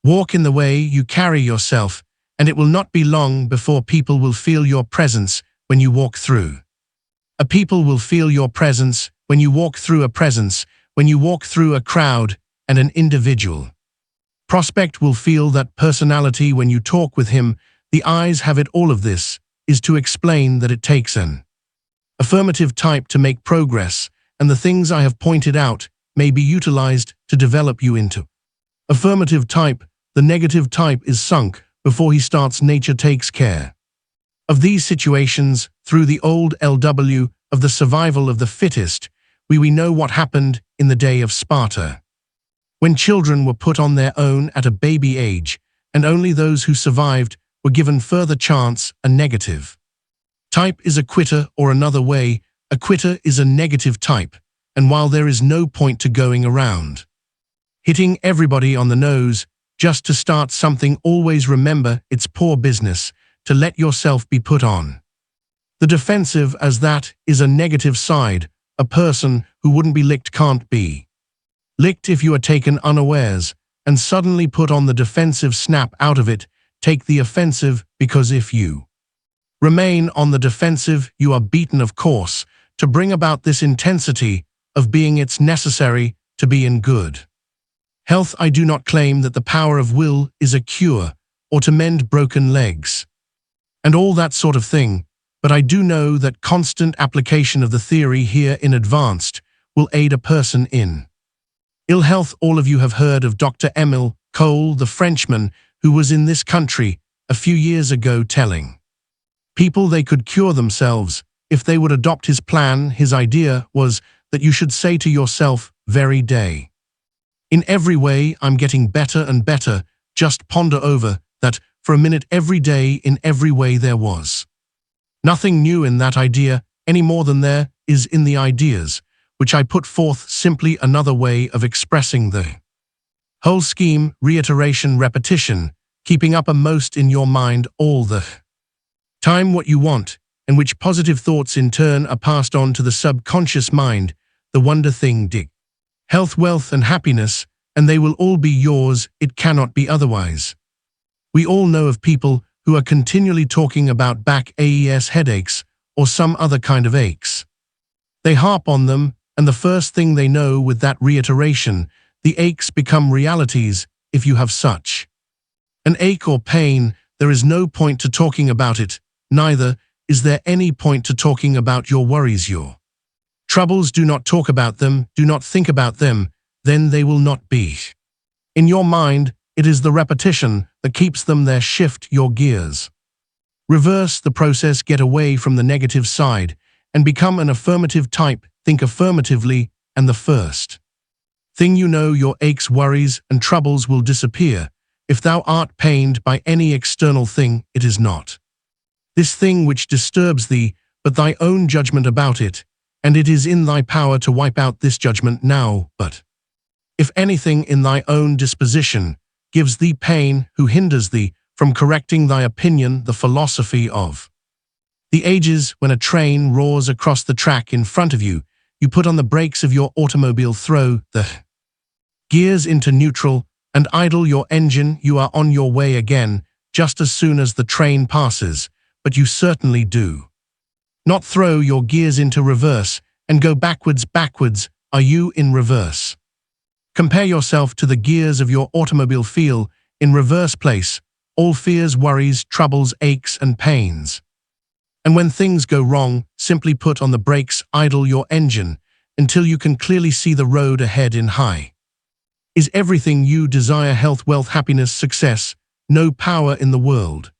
walk, in the way you carry yourself, and it will not be long before people will feel your presence when you walk through. A people will feel your presence when you walk through a presence, when you walk through a crowd, and an individual prospect will feel that personality when you talk with him. The eyes have it. All of this is to explain that it takes an affirmative type to make progress, and the things I have pointed out may be utilized to develop you into affirmative type. The negative type is sunk before he starts. Nature takes care Of these situations, through the old LW of the survival of the fittest, we know what happened in the day of Sparta. When children were put on their own at a baby age, and only those who survived were given further chance, a negative type is a quitter, or another way, a quitter is a negative type, and while there is no point to going around hitting everybody on the nose just to start something, always remember it's poor business to let yourself be put on the defensive, as that is a negative side. A person who wouldn't be licked can't be licked if you are taken unawares and suddenly put on the defensive. Snap out of it, take the offensive, because if you remain on the defensive, you are beaten. Of course, to bring about this intensity of being, it's necessary to be in good health. I do not claim that the power of will is a cure or to mend broken legs and all that sort of thing, but I do know that constant application of the theory here in advanced will aid a person in ill health. All of you have heard of Dr. Emile Cole, the Frenchman who was in this country a few years ago telling people they could cure themselves if they would adopt his plan. His idea was that you should say to yourself very day, in every way I'm getting better and better. Just ponder over that for a minute every day. In every way there was nothing new in that idea any more than there is in the ideas which I put forth, simply another way of expressing the whole scheme. Reiteration, repetition, keeping up most in your mind all the time what you want, and which positive thoughts in turn are passed on to the subconscious mind. The wonder thing, dig health, wealth and happiness, and they will all be yours. It cannot be otherwise. We all know of people who are continually talking about back aches, headaches, or some other kind of aches. They harp on them, and the first thing they know, with that reiteration, the aches become realities. If you have such an ache or pain, there is no point to talking about it. Neither is there any point to talking about your worries, your troubles. Do not talk about them, do not think about them, then they will not be in your mind. It is the repetition that keeps them there. Shift your gears. Reverse the process, get away from the negative side, and become an affirmative type. Think affirmatively, and the first thing you know, your aches, worries, and troubles will disappear. If thou art pained by any external thing, it is not this thing which disturbs thee, but thy own judgment about it, and it is in thy power to wipe out this judgment now. But if anything in thy own disposition gives thee pain, who hinders thee from correcting thy opinion? The philosophy of the ages. When a train roars across the track in front of you, you put on the brakes of your automobile, throw the gears into neutral, and idle your engine. You are on your way again just as soon as the train passes, but you certainly do not throw your gears into reverse and go backwards. Backwards, are you in reverse? Compare yourself to the gears of your automobile. Feel in reverse place all fears, worries, troubles, aches, and pains. And when things go wrong, simply put on the brakes, idle your engine until you can clearly see the road ahead. In high is everything you desire: health, wealth, happiness, success. No power in the world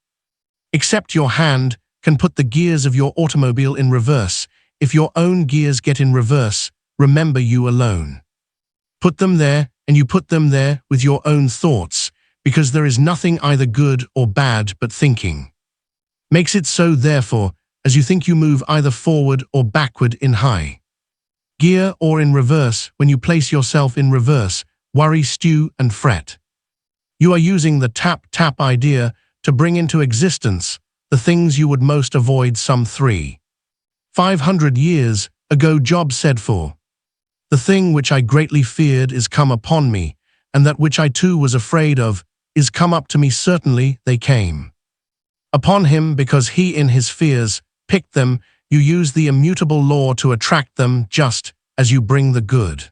except your hand can put the gears of your automobile in reverse. If your own gears get in reverse, remember you alone put them there, and you put them there with your own thoughts, because there is nothing either good or bad, but thinking makes it so. Therefore, as you think, you move either forward or backward, in high gear or in reverse. When you place yourself in reverse, worry, stew, and fret. You are using the tap idea to bring into existence the things you would most avoid. Some 300-500 years ago, Job said, "For the thing which I greatly feared is come upon me, and that which I too was afraid of is come up to me. Certainly they came upon him, because he in his fears picked them." You use the immutable law to attract them, just as you bring the good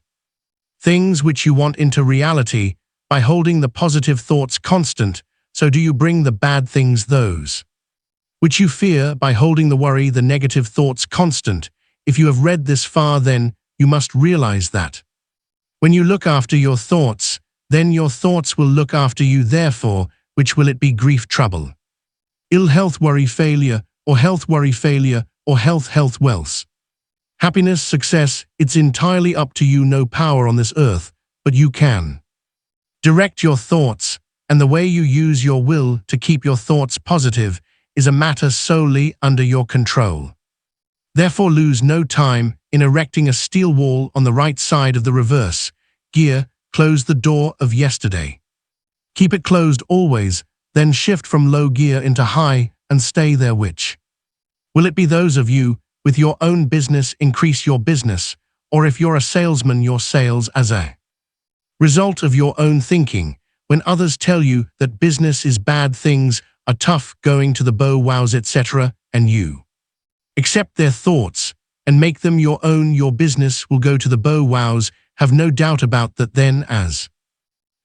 things which you want into reality by holding the positive thoughts constant. So do you bring the bad things, those which you fear, by holding the worry, the negative thoughts constant. If you have read this far, then you must realize that when you look after your thoughts, then your thoughts will look after you. Therefore, which will it be? Grief, trouble, ill health, worry, failure, or health worry failure, or health wealth. Happiness, success, it's entirely up to you. No power on this earth, but you can direct your thoughts, and the way you use your will to keep your thoughts positive is a matter solely under your control. Therefore, lose no time in erecting a steel wall on the right side of the reverse gear. Close the door of yesterday. Keep it closed always, then shift from low gear into high and stay there. Which will it be? Those of you with your own business, increase your business, or if you're a salesman, your sales as a result of your own thinking. When others tell you that business is bad, things are tough, going to the bow wows, etc., and you accept their thoughts and make them your own, your business will go to the bow wows. Have no doubt about that. Then as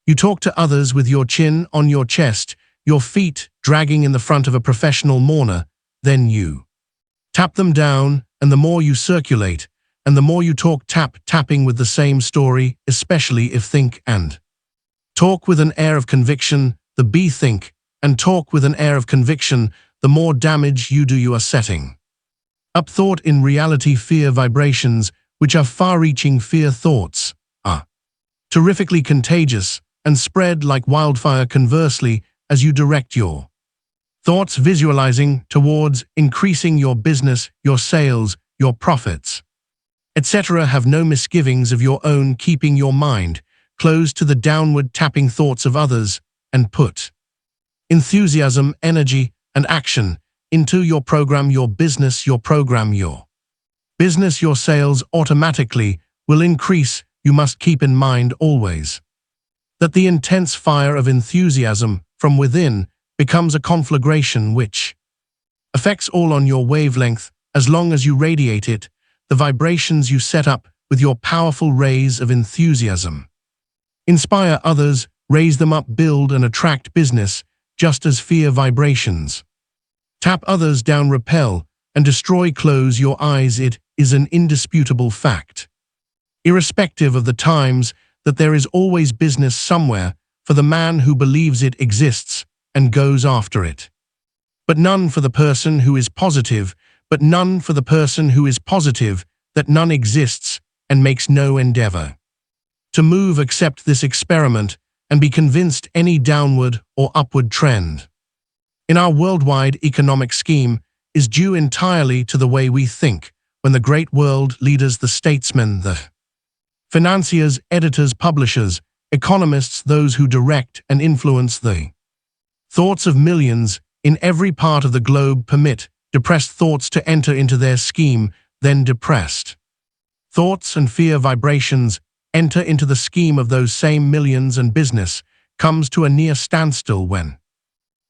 you talk to others with your chin on your chest, your feet dragging in the front of a professional mourner, then you tap them down, and the more you circulate, and the more you talk, tapping with the same story, especially if think and talk with an air of conviction, the be think and talk with an air of conviction, the more damage you do. You are setting up thought in reality. Fear vibrations, which are far-reaching fear thoughts, are terrifically contagious and spread like wildfire. Conversely, as you direct your thoughts visualizing towards increasing your business, your sales, your profits, etc., have no misgivings of your own, keeping your mind closed to the downward tapping thoughts of others, and put enthusiasm, energy, and action into your program, your business, your program, your business, your sales automatically will increase. You must keep in mind always that the intense fire of enthusiasm from within becomes a conflagration which affects all on your wavelength. As long as you radiate it, the vibrations you set up with your powerful rays of enthusiasm inspire others, raise them up, build and attract business, just as fear vibrations tap others down, repel and destroy. Close your eyes. It is an indisputable fact, irrespective of the times, that there is always business somewhere for the man who believes it exists and goes after it. But none for the person who is positive, that none exists and makes no endeavor to move except this experiment and be convinced any downward or upward trend in our worldwide economic scheme is due entirely to the way we think. When the great world leaders, the statesmen, the financiers, editors, publishers, economists, those who direct and influence the thoughts of millions in every part of the globe, permit depressed thoughts to enter into their scheme, then depressed thoughts and fear vibrations enter into the scheme of those same millions, and business comes to a near standstill. When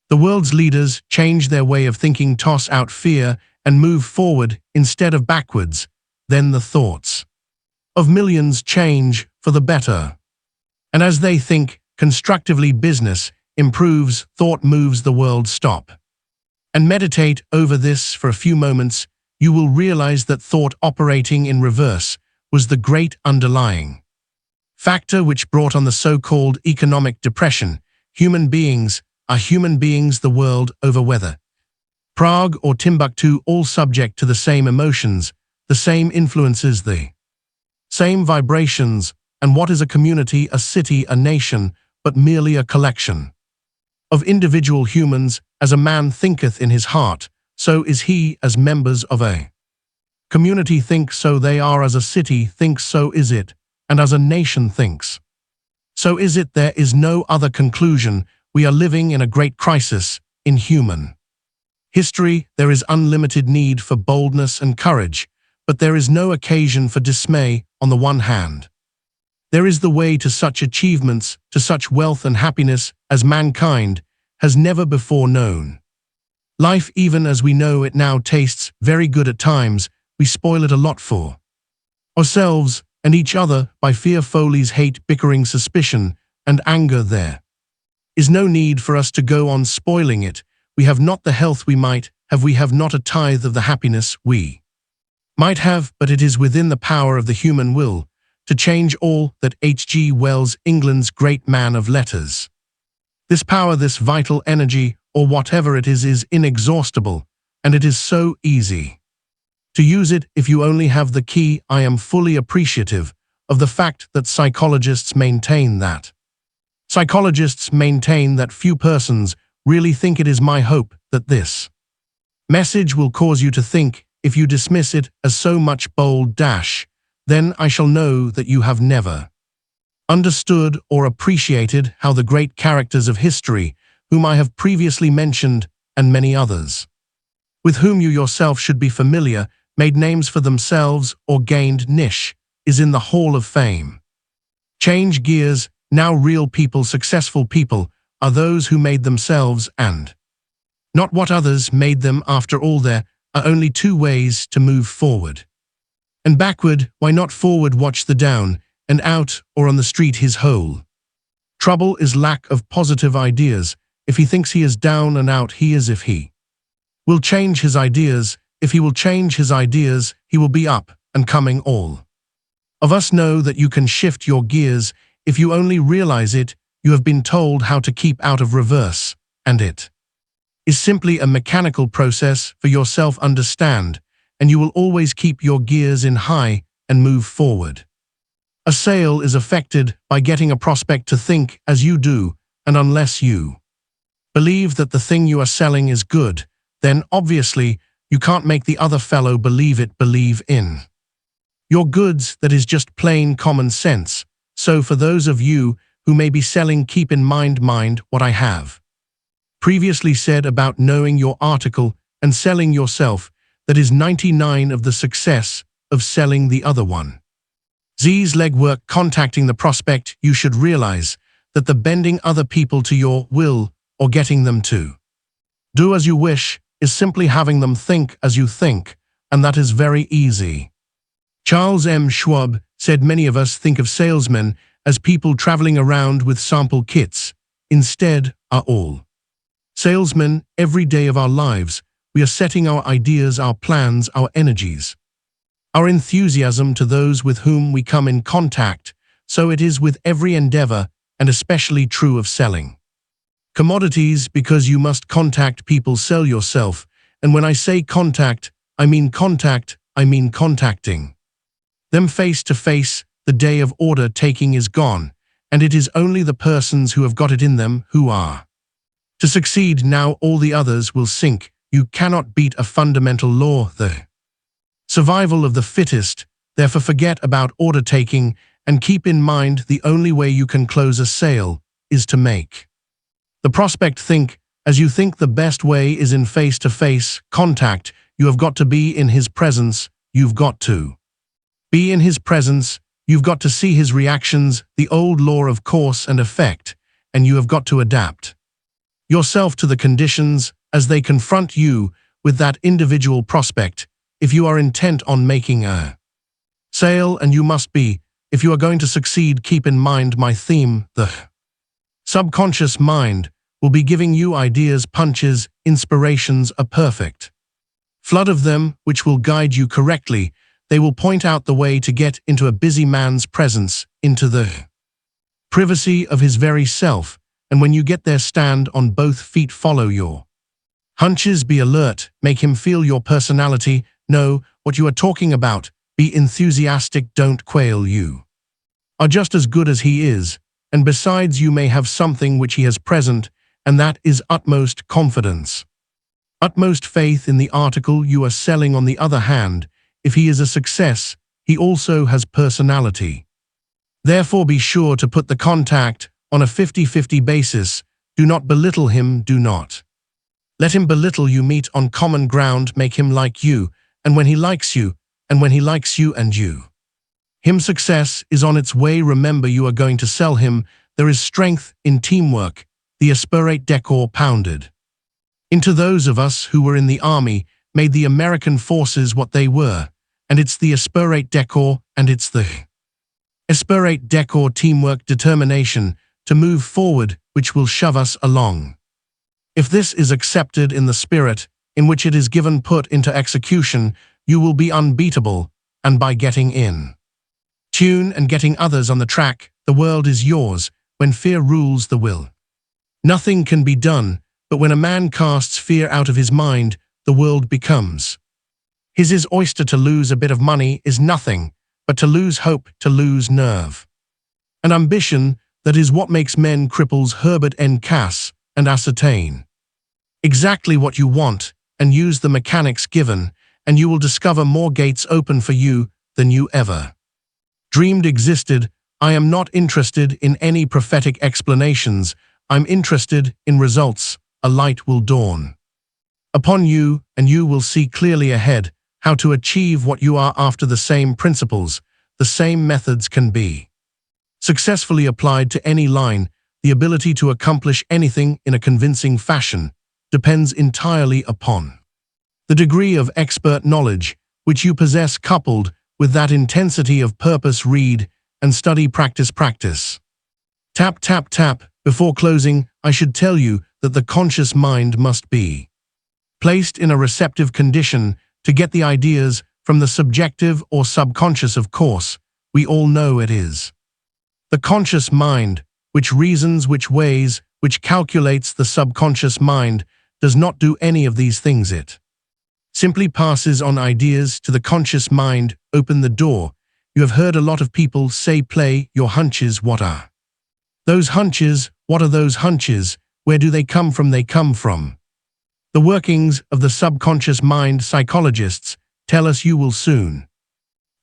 the world's leaders change their way of thinking, toss out fear and move forward instead of backwards, then the thoughts of millions change for the better. And as they think constructively, business improves, thought moves, the world. Stop and meditate over this for a few moments. You will realize that thought operating in reverse was the great underlying factor which brought on the so-called economic depression. Human beings are human beings the world over, whether Prague or Timbuktu, all subject to the same emotions, the same influences, the same vibrations. And what is a community, a city, a nation, but merely a collection of individual humans? As a man thinketh in his heart, so is he. As members of a community think, so they are. As a city thinks, so is it. And as a nation thinks, so is it. There is no other conclusion. We are living in a great crisis in human history. There is unlimited need for boldness and courage, but there is no occasion for dismay. On the one hand, there is the way to such achievements, to such wealth and happiness as mankind has never before known. Life, even as we know it now, tastes very good at times. We spoil it a lot for ourselves and each other by fear, follies, hate, bickering, suspicion, and anger. There is no need for us to go on spoiling it. We have not the health we might have. We have not a tithe of the happiness we might have, but it is within the power of the human will to change all that. H.G. Wells, England's great man of letters. This power, this vital energy, or whatever it is inexhaustible. and it is so easy to use it if you only have the key. I am fully appreciative of the fact that psychologists maintain that. Psychologists maintain that few persons really think. It is my hope that this message will cause you to think. If you dismiss it as so much bold dash, then I shall know that you have never understood or appreciated how the great characters of history, whom I have previously mentioned, and many others, with whom you yourself should be familiar, made names for themselves or gained niche, is in the Hall of Fame. Change gears. Now real people, successful people, are those who made themselves and not what others made them. After all, there are only two ways to move forward and backward. Why not forward? Watch the down and out, or on the street his whole trouble is lack of positive ideas. If he thinks he is down and out, he is. If he will change his ideas, if he will change his ideas, he will be up and coming. All of us know that you can shift your gears if you only realize it. You have been told how to keep out of reverse, and it is simply a mechanical process for yourself. Understand, and you will always keep your gears in high and move forward. A sale is affected by getting a prospect to think as you do, and unless you believe that the thing you are selling is good, then obviously you can't make the other fellow believe it. Believe in your goods. That is just plain common sense. So for those of you who may be selling, keep in mind what I have previously said about knowing your article and selling yourself. That is 99% of the success of selling the other one. Z's legwork. Contacting the prospect. You should realize that the bending other people to your will or getting them to do as you wish is simply having them think as you think, and that is very easy. Charles M. Schwab said many of us think of salesmen as people traveling around with sample kits. Instead, are all salesmen every day of our lives. We are setting our ideas, our plans, our energies, our enthusiasm to those with whom we come in contact. So it is with every endeavor, and especially true of selling commodities, because you must contact people. Sell yourself, and when I say contact, I mean contact. I mean contacting them face to face. The day of order taking is gone, and it is only the persons who have got it in them who are to succeed. Now all the others will sink. You cannot beat a fundamental law, the survival of the fittest. Therefore forget about order taking and keep in mind the only way you can close a sale is to make the prospect think as you think. The best way is in face-to-face contact. You have got to be in his presence. You've got to be in his presence. You've got to see his reactions, the old law of cause and effect, and you have got to adapt yourself to the conditions as they confront you with that individual prospect. If you are intent on making a sale, and you must be, if you are going to succeed, keep in mind my theme. The subconscious mind will be giving you ideas, punches, inspirations, a perfect flood of them, which will guide you correctly. They will point out the way to get into a busy man's presence, into the privacy of his very self, and when you get there, stand on both feet, follow your hunches, be alert, make him feel your personality, know what you are talking about, be enthusiastic, don't quail. You are just as good as he is, and besides you may have something which he has present, and that is utmost confidence, utmost faith in the article you are selling. On the other hand, if he is a success, he also has personality. Therefore be sure to put the contact on a 50-50 basis. Do not belittle him, do not let him belittle you. Meet on common ground, make him like you, and when he likes you, and when he likes you and you him, success is on its way. Remember, you are going to sell him. There is strength in teamwork. The aspirate decor pounded into those of us who were in the army, made the American forces what they were, and it's the aspirate decor, and it's the aspirate decor teamwork, determination to move forward, which will shove us along. If this is accepted in the spirit in which it is given, put into execution, you will be unbeatable, and by getting in tune and getting others on the track, the world is yours. When fear rules the will, nothing can be done, but when a man casts fear out of his mind, the world becomes. His is oyster to lose a bit of money is nothing, but to lose hope, to lose nerve. And ambition, that is what makes men cripples Herbert N. Cass, and ascertain exactly what you want, and use the mechanics given, and you will discover more gates open for you than you ever dreamed existed. I am not interested in any prophetic explanations. I'm interested in results. A light will dawn upon you, and you will see clearly ahead how to achieve what you are after. The same principles, the same methods can be successfully applied to any line. The ability to accomplish anything in a convincing fashion depends entirely upon the degree of expert knowledge which you possess, coupled with that intensity of purpose. Read and study, practice, practice. Tap, tap, tap. Before closing, I should tell you that the conscious mind must be placed in a receptive condition to get the ideas from the subjective or subconscious. Of course, we all know it is the conscious mind which reasons, which weighs, which calculates. The subconscious mind does not do any of these things. It simply passes on ideas to the conscious mind. Open the door. You have heard a lot of people say, play your hunches. What are those hunches? What are those hunches? Where do they come from? They come from the workings of the subconscious mind. Psychologists tell us you will soon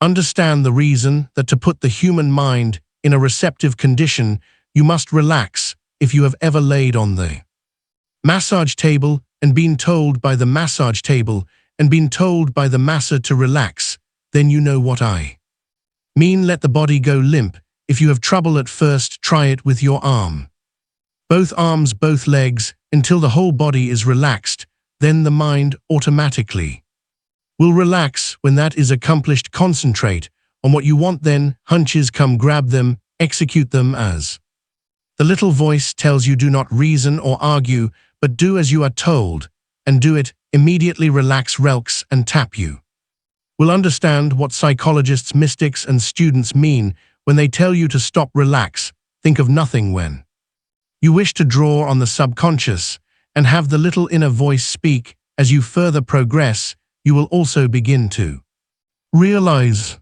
understand the reason that to put the human mind in a receptive condition, you must relax. If you have ever laid on the massage table and been told by the massage table and been told by the masser to relax, then you know what I mean. Let the body go limp. If you have trouble at first, try it with your arm. Both arms, both legs, until the whole body is relaxed. Then the mind automatically will relax. When that is accomplished, concentrate on what you want. Then hunches come, grab them, execute them as the little voice tells you. Do not reason or argue, but do as you are told, and do it immediately. Relax, relax, and tap. You will understand what psychologists, mystics, and students mean when they tell you to stop, relax, think of nothing. When you wish to draw on the subconscious and have the little inner voice speak, as you further progress, you will also begin to realize